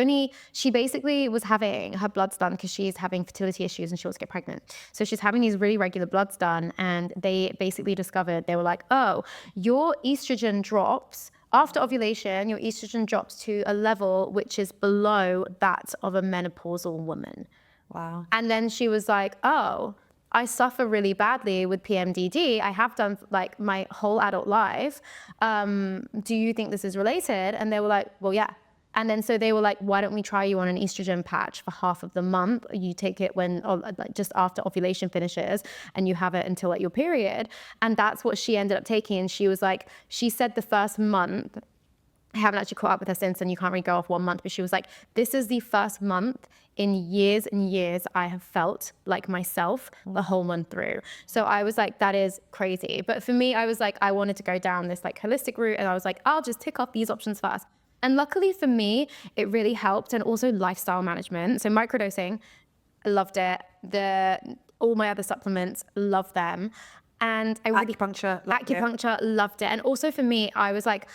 basically was having her bloods done because she's having fertility issues and she wants to get pregnant. So she's having these really regular bloods done, and they basically discovered, they were like, oh, your estrogen drops. After ovulation, your estrogen drops to a level which is below that of a menopausal woman. Wow. And then she was like, oh, I suffer really badly with PMDD. I have done like my whole adult life. Do you think this is related? And they were like, well, yeah. And then so they were like, why don't we try you on an estrogen patch for half of the month? You take it when, like, just after ovulation finishes, and you have it until like your period. And that's what she ended up taking. And she was like, she said the first month, I haven't actually caught up with her since, and you can't really go off 1 month, but she was like, this is the first month in years and years I have felt like myself the whole month through. So I was like, that is crazy. But for me, I was like, I wanted to go down this like holistic route, and I was like, I'll just tick off these options first. And luckily for me, it really helped. And also lifestyle management. So microdosing, I loved it. All my other supplements, love them. And Acupuncture, loved it. And also for me, I was like,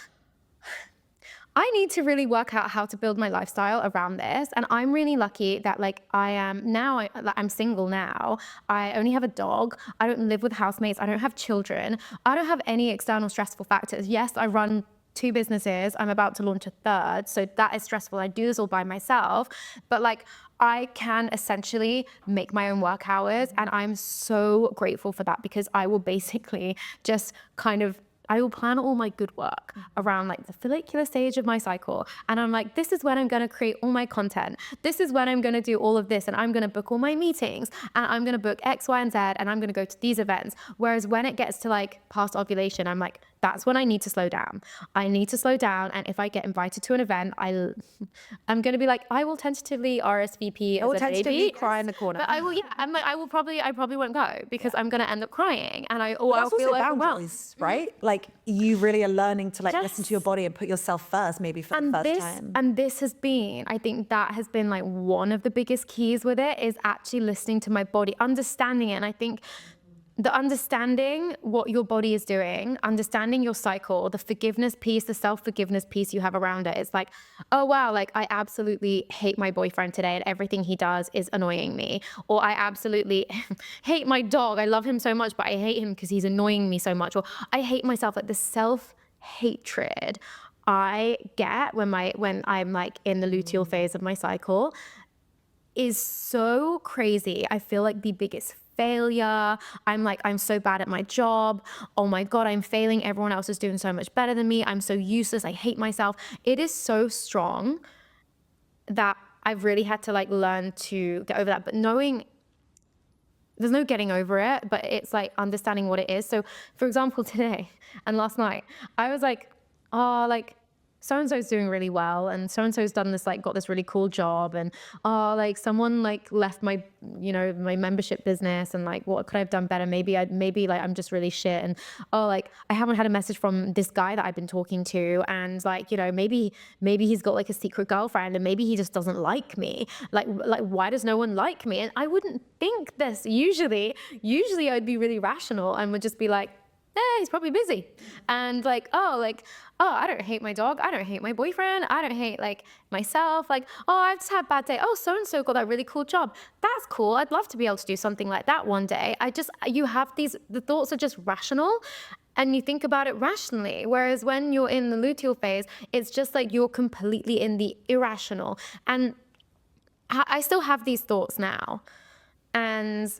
I need to really work out how to build my lifestyle around this. And I'm really lucky that like I'm single now. I only have a dog. I don't live with housemates. I don't have children. I don't have any external stressful factors. Yes, I run 2 businesses. I'm about to launch a 3rd. So that is stressful. I do this all by myself. But like, I can essentially make my own work hours. And I'm so grateful for that, because I will basically just kind of, I will plan all my good work around like the follicular stage of my cycle. And I'm like, this is when I'm going to create all my content. This is when I'm going to do all of this. And I'm going to book all my meetings, and I'm going to book X, Y, and Z. And I'm going to go to these events. Whereas when it gets to like past ovulation, I'm like, that's when I need to slow down. I need to slow down. And if I get invited to an event, I'm going to be like, I will tentatively RSVP as a baby. Cry in the corner. But I will, yeah. I'm like, I probably won't go because I'm going to end up crying, and I'll That's feel also overwhelmed. boundaries, right? Like you really are learning to like listen to your body and put yourself first, maybe for the first time. And this has been, I think that has been like one of the biggest keys with it, is actually listening to my body, understanding it. And I think the understanding what your body is doing, understanding your cycle, the forgiveness piece, the self-forgiveness piece you have around it. It's like, oh wow, like I absolutely hate my boyfriend today and everything he does is annoying me. Or I absolutely hate my dog. I love him so much, but I hate him because he's annoying me so much. Or I hate myself. Like the self-hatred I get when I'm like in the luteal phase of my cycle is so crazy. I feel like the biggest failure. I'm so bad at my job. Oh my God, I'm failing. Everyone else is doing so much better than me. I'm so useless. I hate myself. It is so strong that I've really had to like learn to get over that. But knowing there's no getting over it, but it's like understanding what it is. So for example, today and last night, I was like, oh, like so-and-so's doing really well, and so-and-so's done this, like got this really cool job, and like someone like left my, my membership business, and like what could I have done better? Maybe like I'm just really shit, and like I haven't had a message from this guy that I've been talking to, and like, maybe he's got like a secret girlfriend, and maybe he just doesn't like me. Like why does no one like me? And I wouldn't think this usually I'd be really rational and would just be like, he's probably busy. And like, I don't hate my dog. I don't hate my boyfriend. I don't hate like myself. Like, I've just had a bad day. So-and-so got that really cool job. That's cool. I'd love to be able to do something like that one day. You have the thoughts are just rational and you think about it rationally. Whereas when you're in the luteal phase, it's just like you're completely in the irrational. And I still have these thoughts now, and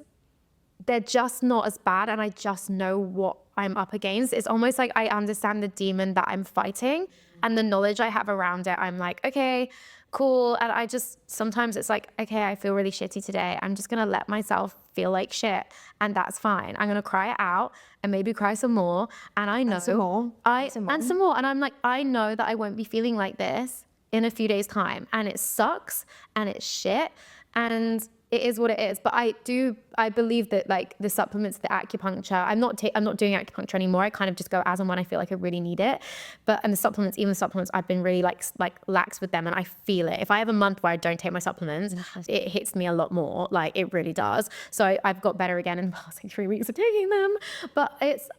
they're just not as bad, and I just know what I'm up against. It's almost like I understand the demon that I'm fighting, and the knowledge I have around it, I'm like, okay, cool. And I just, sometimes it's like, okay, I feel really shitty today. I'm just gonna let myself feel like shit, and that's fine. I'm gonna cry it out and maybe cry some more. And I know some more. And I'm like, I know that I won't be feeling like this in a few days' time, and it sucks and it's shit, and it is what it is. But I believe that like the supplements, the acupuncture, I'm not doing acupuncture anymore. I kind of just go as and when I feel like I really need it. And the supplements, I've been really like lax with them, and I feel it. If I have a month where I don't take my supplements, it hits me a lot more. Like it really does. So I've got better again in the past 3 weeks of taking them. But it's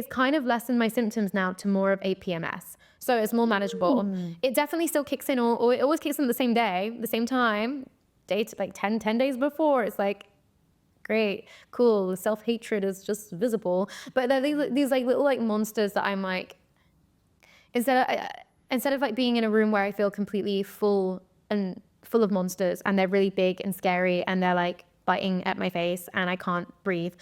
kind of lessened my symptoms now to more of a PMS. So it's more manageable. It definitely still kicks in, or it always kicks in the same day, the same time. Dates like 10 days before. It's like, great, cool. The self-hatred is just visible. But they're these like little like monsters that I'm like, instead of like being in a room where I feel completely full of monsters, and they're really big and scary, and they're like biting at my face and I can't breathe.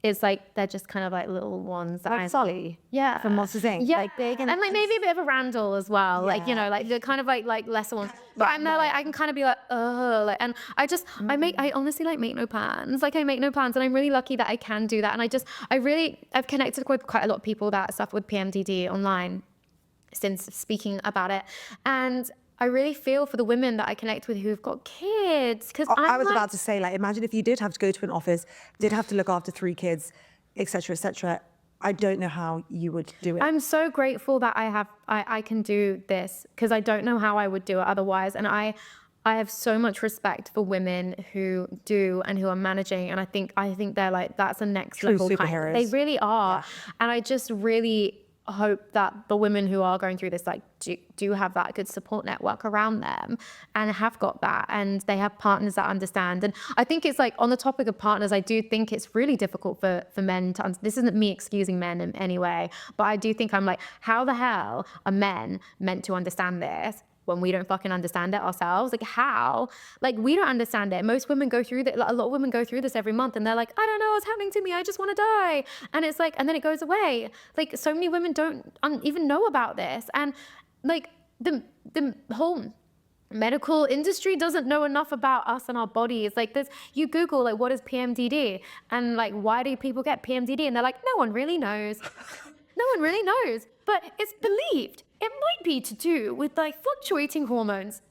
It's like they're just kind of like little ones that like Sully, from Monsters Inc. Yeah, like big and like maybe a bit of a Randall as well. Like like the kind of like lesser ones. But I'm there like I can kind of be like and I honestly like make no plans. Like I make no plans, and I'm really lucky that I can do that. And I've connected with quite a lot of people that suffer with PMDD online since speaking about it, and I really feel for the women that I connect with who've got kids. Because I was about to say, like, imagine if you did have to go to an office, did have to look after 3 kids, et cetera, et cetera. I don't know how you would do it. I'm so grateful that I can do this, because I don't know how I would do it otherwise. And I have so much respect for women who do and who are managing. And I think they're like, that's a next level superheroes. They really are. Yeah. And I just really hope that the women who are going through this like do have that good support network around them, and have got that, and they have partners that understand. And I think it's like, on the topic of partners, I do think it's really difficult for men to this isn't me excusing men in any way, but I do think I'm like, how the hell are men meant to understand this when we don't fucking understand it ourselves. Like how? Like we don't understand it. Most women go through that. A lot of women go through this every month and they're like, I don't know what's happening to me. I just want to die. And it's like, and then it goes away. Like so many women don't even know about this. And like the whole medical industry doesn't know enough about us and our bodies. Like you Google like what is PMDD and like why do people get PMDD, and they're like, no one really knows. No one really knows, but it's believed it might be to do with like fluctuating hormones.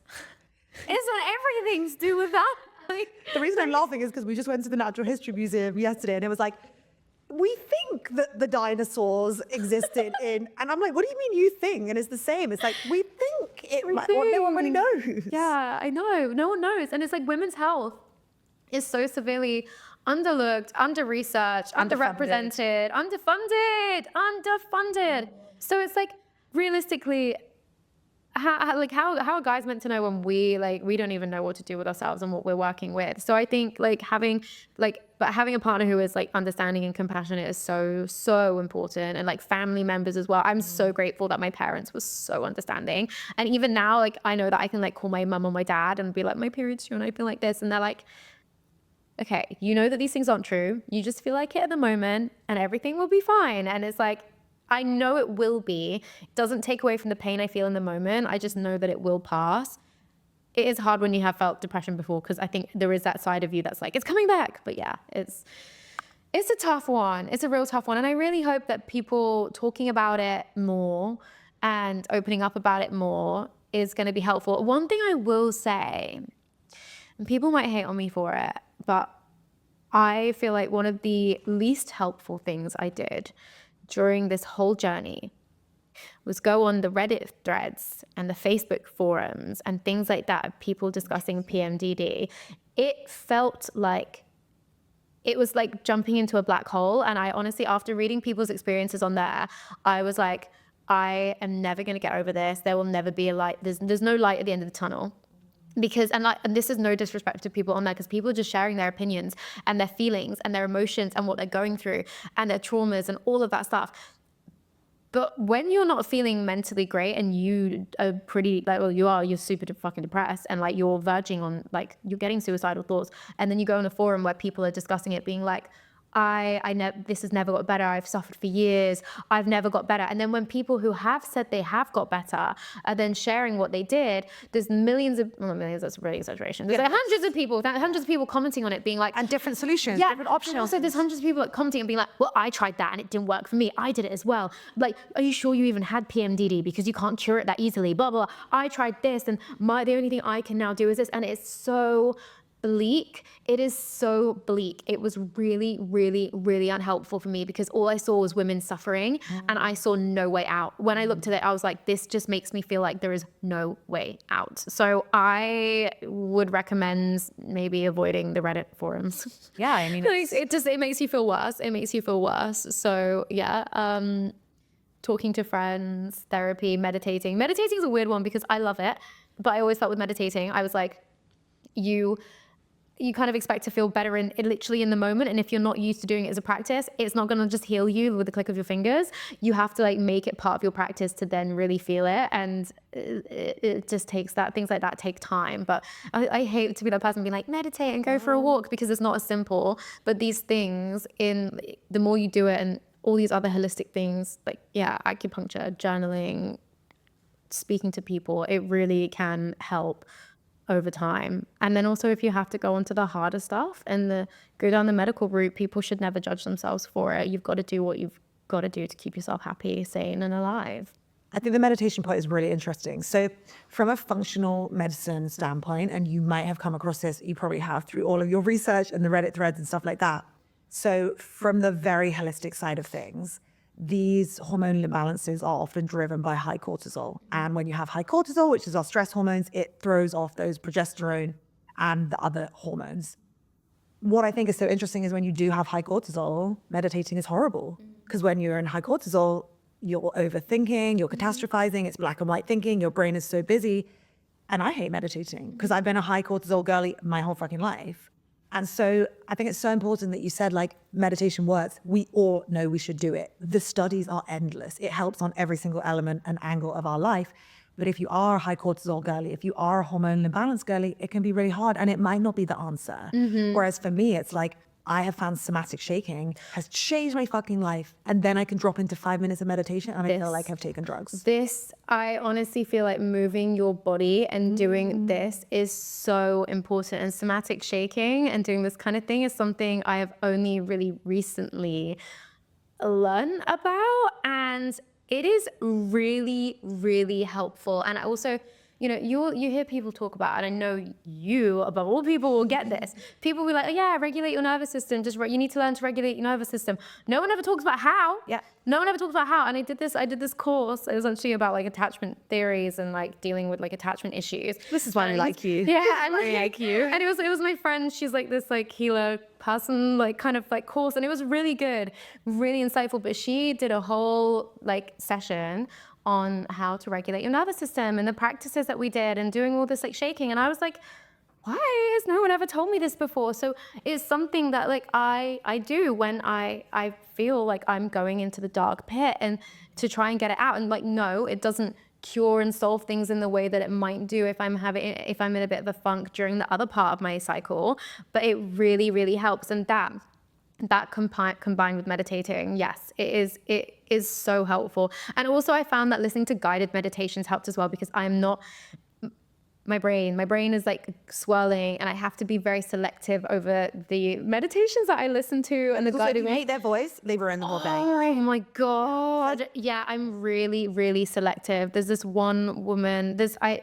Isn't everything to do with that? Like, The reason I'm laughing is because we just went to the Natural History Museum yesterday and it was like, we think that the dinosaurs existed in, and I'm like, what do you mean you think? And it's the same. It's like, we think it, well, no one really knows. yeah, I know. No one knows. And it's like women's health is so severely underlooked, under-researched, underrepresented, underfunded. So it's like, realistically, how are guys meant to know when we don't even know what to do with ourselves and what we're working with? So I think having a partner who is like understanding and compassionate is so important, and like family members as well. I'm so grateful that my parents were so understanding, and even now like I know that I can like call my mum or my dad and be like, my period's due and I feel like this, and they're like, okay, you know that these things aren't true, you just feel like it at the moment and everything will be fine. And it's like, I know it will be. It doesn't take away from the pain I feel in the moment. I just know that it will pass. It is hard when you have felt depression before, because I think there is that side of you that's like, it's coming back. But yeah, it's a tough one. It's a real tough one. And I really hope that people talking about it more and opening up about it more is going to be helpful. One thing I will say, and people might hate on me for it, but I feel like one of the least helpful things I did during this whole journey was go on the Reddit threads and the Facebook forums and things like that, people discussing PMDD. It felt like it was like jumping into a black hole. And I honestly, after reading people's experiences on there, I was like, I am never going to get over this. There will never be a light. There's no light at the end of the tunnel. Because, and this is no disrespect to people on there, because people are just sharing their opinions and their feelings and their emotions and what they're going through and their traumas and all of that stuff. But when you're not feeling mentally great and you are pretty, like, well, you're super fucking depressed and like you're verging on, like, you're getting suicidal thoughts. And then you go on a forum where people are discussing it, being like, this has never got better. I've suffered for years. I've never got better. And then when people who have said they have got better are then sharing what they did, there's millions, that's really exaggeration. There's like hundreds of people commenting on it, being like, And different solutions, yeah, different options. Also, there's hundreds of people commenting and being like, well, I tried that and it didn't work for me. I did it as well. Like, are you sure you even had PMDD? Because you can't cure it that easily, blah, blah, blah. I tried this and the only thing I can now do is this. And it's so bleak. It is so bleak. It was really, really, really unhelpful for me, because all I saw was women suffering and I saw no way out. When I looked at it, I was like, this just makes me feel like there is no way out. So I would recommend maybe avoiding the Reddit forums. Yeah, I mean, it makes you feel worse. It makes you feel worse. So yeah, talking to friends, therapy, meditating. Meditating is a weird one because I love it, but I always felt with meditating, I was like, you kind of expect to feel better in literally in the moment. And if you're not used to doing it as a practice, it's not going to just heal you with the click of your fingers. You have to like make it part of your practice to then really feel it. And it just takes that, things like that take time. But I hate to be that person being like, meditate and go for a walk, because it's not as simple. But these things, the more you do it, and all these other holistic things, like, yeah, acupuncture, journaling, speaking to people, it really can help over time. And then also, if you have to go onto the harder stuff and go down the medical route, people should never judge themselves for it. You've got to do what you've got to do to keep yourself happy, sane, and alive. I think the meditation point is really interesting. So from a functional medicine standpoint, and you might have come across this, you probably have through all of your research and the Reddit threads and stuff like that. So from the very holistic side of things, these hormonal imbalances are often driven by high cortisol. And when you have high cortisol, which is our stress hormones, it throws off those progesterone and the other hormones. What I think is so interesting is when you do have high cortisol, meditating is horrible. Because when you're in high cortisol, you're overthinking, you're catastrophizing, it's black and white thinking, your brain is so busy. And I hate meditating because I've been a high cortisol girly my whole fucking life. And so I think it's so important that you said, like, meditation works. We all know we should do it. The studies are endless. It helps on every single element and angle of our life. But if you are a high cortisol girly, if you are a hormone imbalance girly, it can be really hard and it might not be the answer. Whereas for me, it's like, I have found somatic shaking has changed my fucking life. And then I can drop into 5 minutes of meditation and I feel like I've taken drugs. I honestly feel like moving your body and doing this is so important. And somatic shaking and doing this kind of thing is something I have only really recently learned about. And it is really, really helpful. And I also, you hear people talk about, and I know you, above all people, will get this. People will be like, oh, yeah, regulate your nervous system. You need to learn to regulate your nervous system. No one ever talks about how. Yeah. No one ever talks about how. And I did this course. It was actually about like attachment theories and like dealing with like attachment issues. This is why I like you. Yeah. And I like you. And it was my friend. She's like this like healer person, like kind of like course. And it was really good, really insightful. But she did a whole like session on how to regulate your nervous system and the practices that we did and doing all this like shaking. And I was like, why has no one ever told me this before? So it's something that like I do when I feel like I'm going into the dark pit and to try and get it out. And like, no, it doesn't cure and solve things in the way that it might do if I'm in a bit of a funk during the other part of my cycle. But it really, really helps. And that combined with meditating, yes, it is so helpful. And also I found that listening to guided meditations helped as well, because my brain is like swirling and I have to be very selective over the meditations that I listen to and the Also, guided. if you hate their voice, leave her in the whole thing. Oh my God. Yeah, I'm really, really selective. There's this one woman, there's an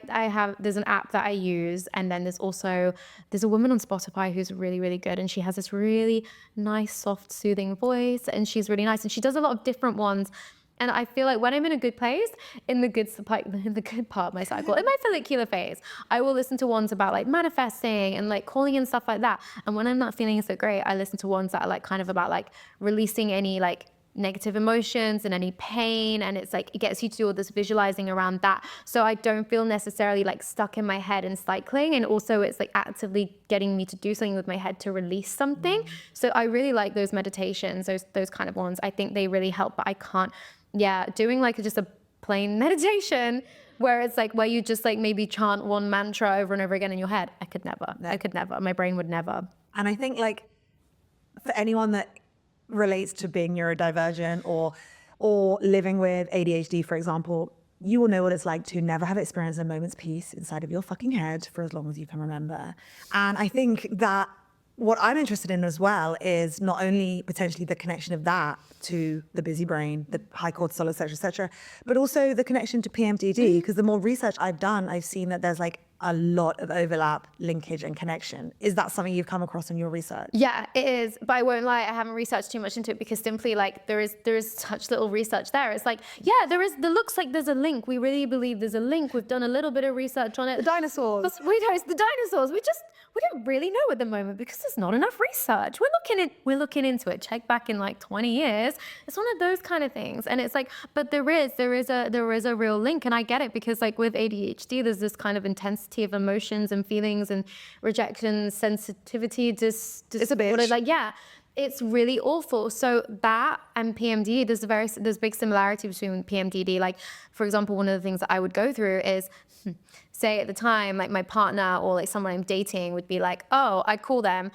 app that I use, and then there's a woman on Spotify who's really, really good, and she has this really nice, soft, soothing voice, and she's really nice, and she does a lot of different ones. And I feel like when I'm in a good place, in the good part of my cycle, in my follicular phase, I will listen to ones about like manifesting and like calling in stuff like that. And when I'm not feeling so great, I listen to ones that are like kind of about like releasing any like negative emotions and any pain. And it's like, it gets you to do all this visualizing around that. So I don't feel necessarily like stuck in my head and cycling. And also it's like actively getting me to do something with my head to release something. So I really like those meditations, those kind of ones. I think they really help, but I can't. Yeah, doing like just a plain meditation where it's like where you just like maybe chant one mantra over and over again in your head. I could never. My brain would never. And I think like for anyone that relates to being neurodivergent or living with ADHD, for example, you will know what it's like to never have experienced a moment's peace inside of your fucking head for as long as you can remember. And I think that what I'm interested in as well is not only potentially the connection of that to the busy brain, the high cortisol, et cetera, but also the connection to PMDD, because the more research I've done, I've seen that there's like a lot of overlap, linkage, and connection. Is that something you've come across in your research? Yeah, it is. But I won't lie, I haven't researched too much into it because simply like there is such little research there. It's like, yeah, there looks like there's a link. We really believe there's a link. We've done a little bit of research on it. The dinosaurs. It's the dinosaurs. We don't really know at the moment because there's not enough research. We're looking into it. Check back in like 20 years. It's one of those kind of things. And it's like, but there is a real link. And I get it because like with ADHD, there's this kind of intensity of emotions and feelings and rejection, sensitivity, it's a bitch. Like, yeah, it's really awful. So that and PMDD, there's big similarity between PMDD. Like, for example, one of the things that I would go through is, say at the time, like my partner or like someone I'm dating would be like, oh, I call them,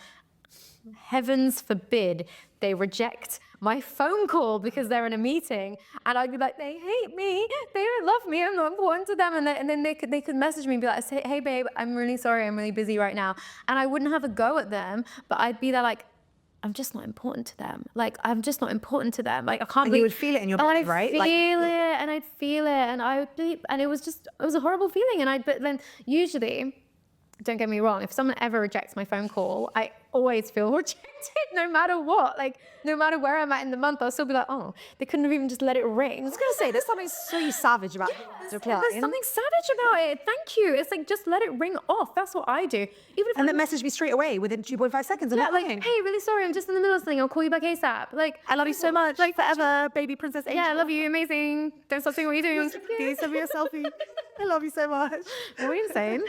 heavens forbid, they reject my phone call because they're in a meeting, and I'd be like, they hate me, they don't love me, I'm not important to them, and then they could message me and be like, hey babe, I'm really sorry, I'm really busy right now, and I wouldn't have a go at them, but I'd be there like, I'm just not important to them. Like, I'm just not important to them. Like, I can't. And you would feel it in your body, right? I'd feel it, and it was a horrible feeling. But then usually, don't get me wrong, if someone ever rejects my phone call, I always feel rejected no matter what. Like, no matter where I'm at in the month, I'll still be like, oh, they couldn't have even just let it ring. I was going to say, there's something so savage about it. There's something savage about it. Thank you. It's like, just let it ring off. That's what I do. Even if and then message me straight away within 2.5 seconds. Yeah, like, hey, really sorry, I'm just in the middle of something. I'll call you back ASAP. Like, I love you so much. Like, forever, baby princess angel. Yeah, I love you. Amazing. Don't stop doing what you're doing. Can you send me a selfie? I love you so much. Are we insane?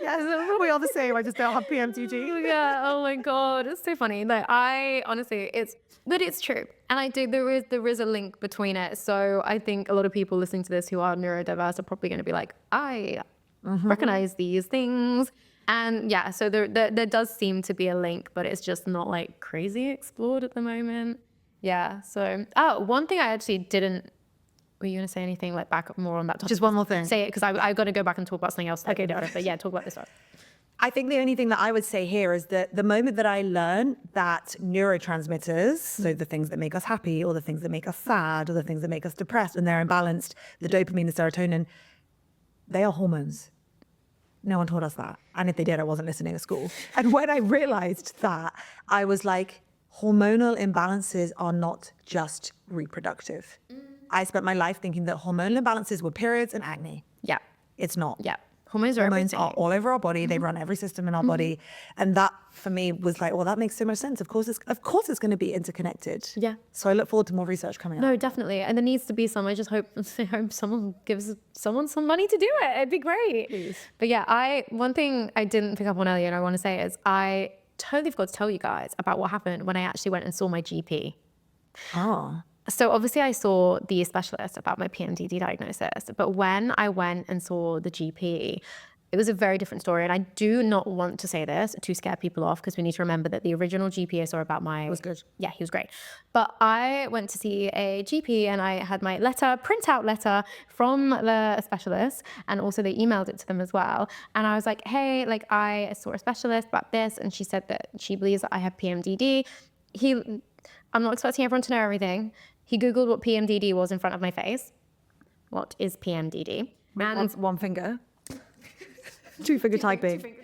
Yes, we are the same. I just don't have PMDD. Yeah. Oh my God. It's so funny. Like I honestly, but it's true. And I do, there is a link between it. So I think a lot of people listening to this who are neurodiverse are probably going to be like, I recognize these things. And yeah, so there does seem to be a link, but it's just not like crazy explored at the moment. Yeah. So, one thing I actually didn't, were you going to say anything like back up more on that topic? Just one more thing. Say it, because I got to go back and talk about something else. Okay, but yeah, talk about this one. I think the only thing that I would say here is that the moment that I learned that neurotransmitters, so the things that make us happy or the things that make us sad or the things that make us depressed, when they're imbalanced, the dopamine, the serotonin, they are hormones. No one taught us that. And if they did, I wasn't listening at school. And when I realized that, I was like, hormonal imbalances are not just reproductive. I spent my life thinking that hormonal imbalances were periods and acne. Yeah. It's not. Yeah. Hormones are all over our body. They run every system in our body. And that for me was like, well, that makes so much sense. Of course it's going to be interconnected. Yeah. So I look forward to more research coming up. No, definitely. And there needs to be some. I just hope someone gives someone some money to do it. It'd be great. Please. But yeah, one thing I didn't pick up on earlier and I want to say is I totally forgot to tell you guys about what happened when I actually went and saw my GP. Oh. So obviously I saw the specialist about my PMDD diagnosis, but when I went and saw the GP, it was a very different story. And I do not want to say this to scare people off, because we need to remember that the original GP I saw about my... was good. Yeah, he was great. But I went to see a GP and I had my printout letter from the specialist, and also they emailed it to them as well. And I was like, hey, like I saw a specialist about this, and she said that she believes that I have PMDD. I'm not expecting everyone to know everything. He Googled what PMDD was in front of my face. What is PMDD? And One finger. Two-finger typing.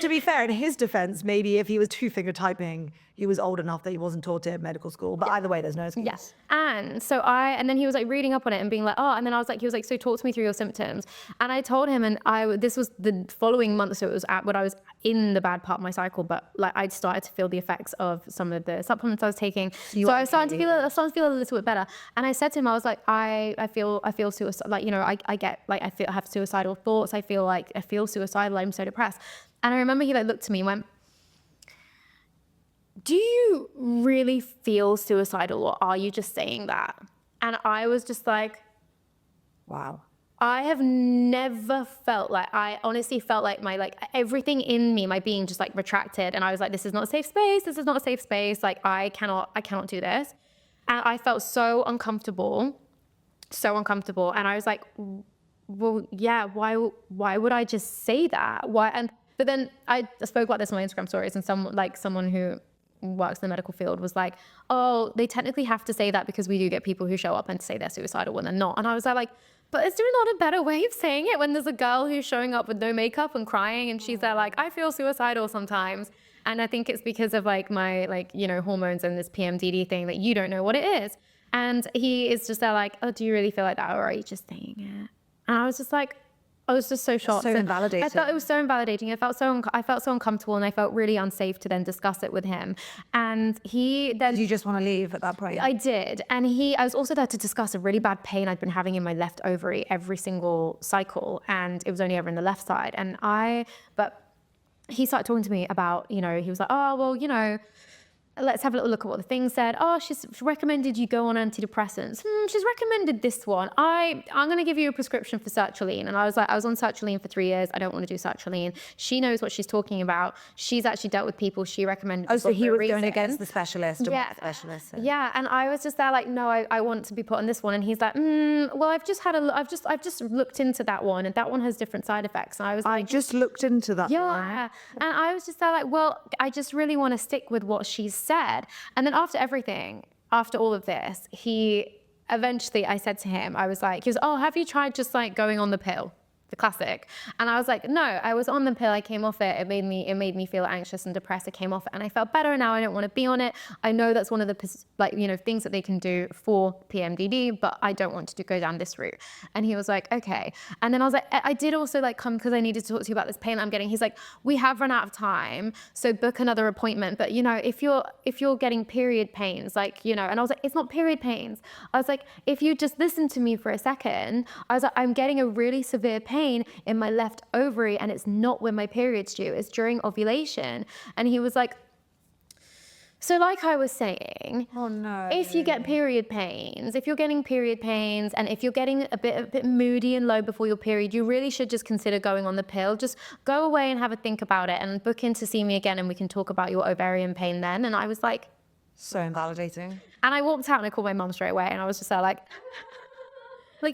To be fair, in his defense, maybe if he was two-finger typing, he was old enough that he wasn't taught it at medical school. But either way, there's no excuse. yes. And so and then he was like reading up on it and being like, oh, and then I was like, he was like, so talk to me through your symptoms. And I told him, and this was the following month. So it was when I was in the bad part of my cycle, but like I'd started to feel the effects of some of the supplements I was taking. So I was starting to feel a little bit better. And I said to him, I was like, I feel suicide, like, you know, I get like, I have suicidal thoughts. I feel suicidal. I'm so depressed. And I remember he like looked at me and went, do you really feel suicidal, or are you just saying that? And I was just like, Wow. I have never felt like, I honestly felt like my, like everything in me, my being just like retracted. And I was like, this is not a safe space. This is not a safe space. Like I cannot do this. And I felt so uncomfortable. And I was like, well, yeah, why would I just say that? But then I spoke about this on my Instagram stories, and someone who works in the medical field was like, oh, they technically have to say that because we do get people who show up and say they're suicidal when they're not. And I was like, but is there not a better way of saying it when there's a girl who's showing up with no makeup and crying, and she's there like, I feel suicidal sometimes. And I think it's because of like my, like, you know, hormones and this PMDD thing that you don't know what it is. And he is just there like, oh, do you really feel like that, or are you just saying it? And I was just like, I was just so shocked. So invalidating. I thought it was so invalidating. I felt so uncomfortable, and I felt really unsafe to then discuss it with him. And he then... Did you just want to leave at that point? I did. And I was also there to discuss a really bad pain I'd been having in my left ovary every single cycle. And it was only ever in the left side. But he started talking to me about, you know, he was like, oh, well, you know, let's have a little look at what the thing said. Oh, she's recommended you go on antidepressants. She's recommended this one. I'm going to give you a prescription for sertraline. And I was like, I was on sertraline for 3 years. I don't want to do sertraline. She knows what she's talking about. She's actually dealt with people she recommended. Oh, so he was going against the specialist. Yeah. The specialist. Yeah. And I was just there like, no, I want to be put on this one. And he's like, well, I've just looked into that one, and that one has different side effects. And I was like, I just looked into that. yeah. And I was just there like, well, I just really want to stick with what she's said. And then after all of this, I said to him, I was like, he was, oh, have you tried just like going on the pill? The classic. And I was like, no, I was on the pill. I came off it. It made me feel anxious and depressed. I came off it and I felt better. And now I don't want to be on it. I know that's one of the things that they can do for PMDD, but I don't want to go down this route. And he was like, okay. And then I was like, I did also like come because I needed to talk to you about this pain I'm getting. He's like, we have run out of time, so book another appointment. But you know, if you're getting period pains, like, you know, and I was like, it's not period pains. I was like, if you just listen to me for a second, I was like, I'm getting a really severe pain. pain in my left ovary, and it's not when my period's due, it's during ovulation. And he was like, so like I was saying, Oh no. if you get period pains, if you're getting period pains, and if you're getting a bit moody and low before your period, you really should just consider going on the pill. Just go away and have a think about it and book in to see me again, and we can talk about your ovarian pain then. And I was like, So invalidating. and I walked out and I called my mum straight away, and I was just there like,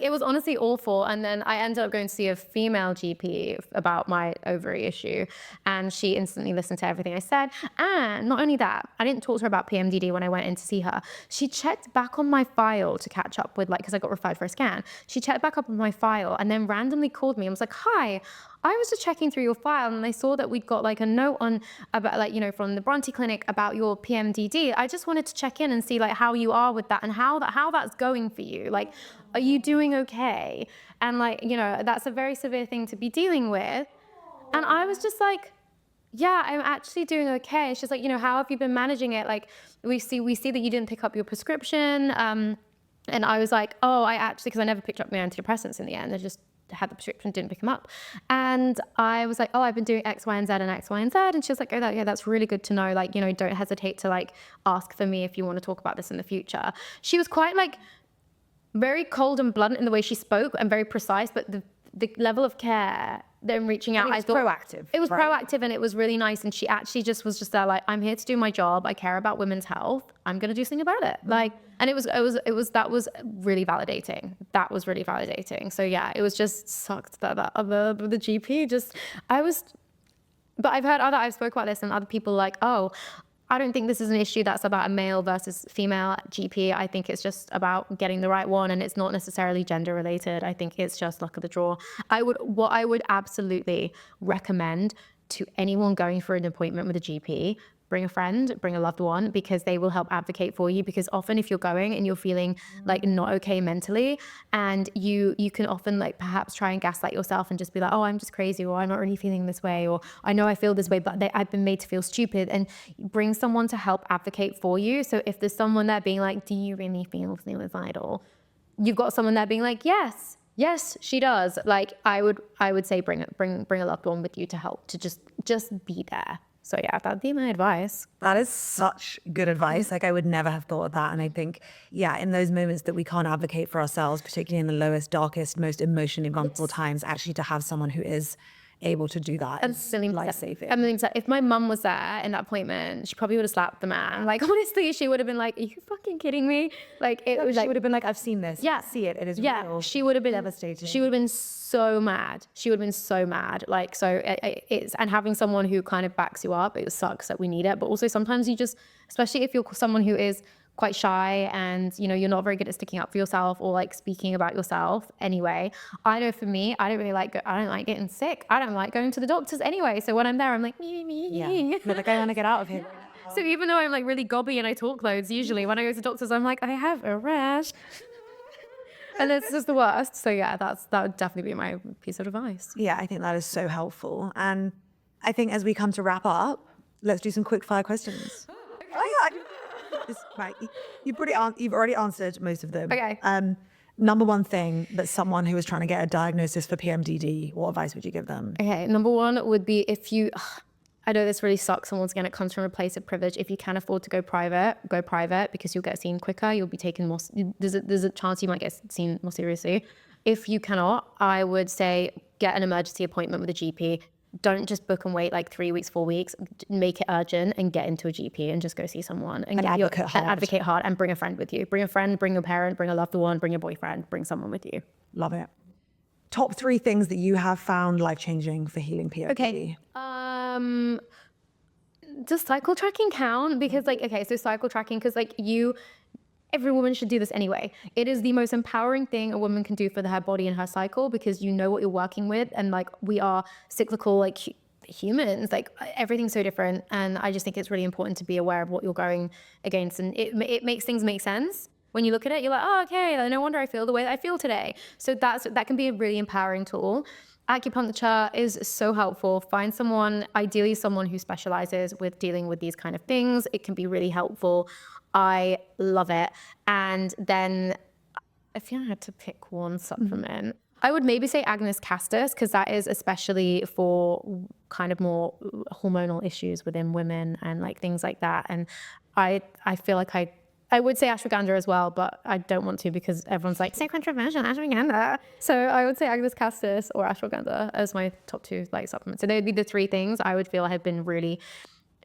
it was honestly awful. And then I ended up going to see a female GP about my ovary issue, and she instantly listened to everything I said. And not only that, I didn't talk to her about PMDD when I went in to see her. She checked back on my file to catch up with, like, because I got referred for a scan. She checked back up on my file and then randomly called me and was like, hi, I was just checking through your file and I saw that we'd got like a note on about, like, you know, from the Bronte Clinic about your PMDD. I just wanted to check in and see like how you are with that and how that's going for you. Like, are you doing okay? And like, you know, that's a very severe thing to be dealing with. And I was just like, yeah, I'm actually doing okay. She's like, you know, how have you been managing it? Like, we see that you didn't pick up your prescription. And I was like, oh, I actually, because I never picked up my antidepressants in the end. I just had the prescription, didn't pick them up. And I was like, oh, I've been doing X, Y, and Z and X, Y, and Z. And she was like, oh, yeah, that's really good to know. Like, you know, don't hesitate to like ask for me if you want to talk about this in the future. She was quite like very cold and blunt in the way she spoke and very precise, but the level of care, them reaching out, I thought proactive. it was right? proactive, and it was really nice. And she actually just was just there like, I'm here to do my job. I care about women's health. I'm going to do something about it. Like, and that was really validating. That was really validating. So yeah, it was just sucked that the GP just, but I've spoke about this and other people like, oh, I don't think this is an issue that's about a male versus female GP. I think it's just about getting the right one, and it's not necessarily gender related. I think it's just luck of the draw. What I would absolutely recommend to anyone going for an appointment with a GP, bring a friend, bring a loved one, because they will help advocate for you. Because often if you're going and you're feeling like not okay mentally, and you can often like perhaps try and gaslight yourself and just be like, oh, I'm just crazy, or I'm not really feeling this way, or I know I feel this way, but I've been made to feel stupid. And bring someone to help advocate for you. So if there's someone there being like, do you really feel suicidal? You've got someone there being like, yes, she does. Like, I would say bring a loved one with you to help, to just be there. So yeah, that'd be my advice. That is such good advice. Like, I would never have thought of that. And I think, yeah, in those moments that we can't advocate for ourselves, particularly in the lowest, darkest, most emotionally vulnerable times, actually to have someone who is able to do that And is life-saving. I mean, if my mum was there in that appointment, she probably would have slapped the man. Like, honestly, she would have been like, are you fucking kidding me? Like, it was She like, would have been like, I've seen this. Yeah. See it. It is yeah, real. she would have been devastating. She would have been so mad. Like, so it's, and having someone who kind of backs you up, it sucks that we need it. But also sometimes you just, especially if you're someone who is quite shy and, you know, you're not very good at sticking up for yourself or like speaking about yourself anyway. I know for me, I don't like getting sick. I don't like going to the doctors anyway. So when I'm there, I'm like, me. Yeah. But like, I want to get out of here. So even though I'm like really gobby and I talk loads, usually when I go to doctors, I'm like, I have a rash. And it's just the worst. So yeah, that would definitely be my piece of advice. Yeah, I think that is so helpful. And I think as we come to wrap up, let's do some quick fire questions. Oh, yeah. Right. You've already answered most of them. Okay. Number one thing that someone who is trying to get a diagnosis for PMDD, what advice would you give them? Okay, number one would be if you, I know this really sucks, and once again, it comes from a place of privilege. If you can afford to go private because you'll get seen quicker, you'll be taken more, there's a chance you might get seen more seriously. If you cannot, I would say get an emergency appointment with a GP. Don't just book and wait like 3 weeks, 4 weeks. Make it urgent and get into a GP and just go see someone and advocate hard and bring a friend with you. Bring a friend, bring your parent, bring a loved one, bring your boyfriend, bring someone with you. Love it. Top 3 things that you have found life-changing for healing PMDD. Okay. Does cycle tracking count? Because so cycle tracking, because every woman should do this anyway. It is the most empowering thing a woman can do for her body and her cycle, because you know what you're working with, and like we are cyclical like humans, like everything's so different, and I just think it's really important to be aware of what you're going against, and it makes things make sense. When you look at it, you're like, oh, okay, no wonder I feel the way that I feel today. So that can be a really empowering tool. Acupuncture is so helpful. Find someone, ideally someone who specializes with dealing with these kind of things. It can be really helpful. I love it. And then if you had to pick one supplement, I would maybe say agonist castus, because that is especially for kind of more hormonal issues within women and like things like that. And I feel like I would say ashwagandha as well, but I don't want to because everyone's like, so controversial, ashwagandha. So I would say agonist castus or ashwagandha as my top 2 like supplements. So they would be the 3 things I would feel have been really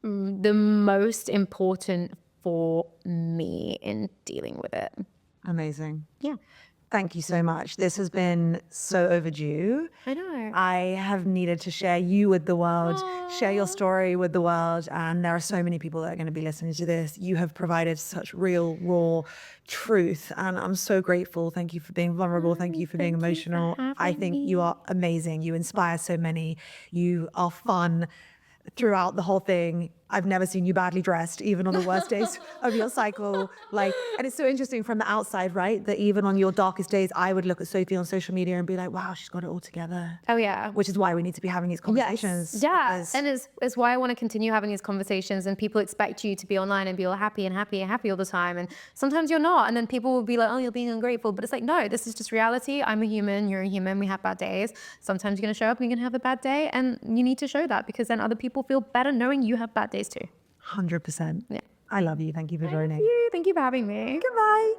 the most important for me in dealing with it. Amazing. Yeah. Thank you so much. This has been so overdue. I know. I have needed to share you with the world, share your story with the world. And there are so many people that are going to be listening to this. You have provided such real, raw truth. And I'm so grateful. Thank you for being vulnerable. Thank you for being emotional. I think you are amazing. You inspire so many. You are fun throughout the whole thing. I've never seen you badly dressed, even on the worst days of your cycle. Like, and it's so interesting from the outside, right? That even on your darkest days, I would look at Sophie on social media and be like, wow, she's got it all together. Oh, yeah. Which is why we need to be having these conversations. Yes. Yeah. And it's why I want to continue having these conversations, and people expect you to be online and be all happy and happy and happy all the time. And sometimes you're not. And then people will be like, oh, you're being ungrateful. But it's like, no, this is just reality. I'm a human. You're a human. We have bad days. Sometimes you're going to show up and you're going to have a bad day. And you need to show that, because then other people feel better knowing you have bad days too. 100%. Yeah. I love you. Thank you for joining. Thank you for having me. Goodbye.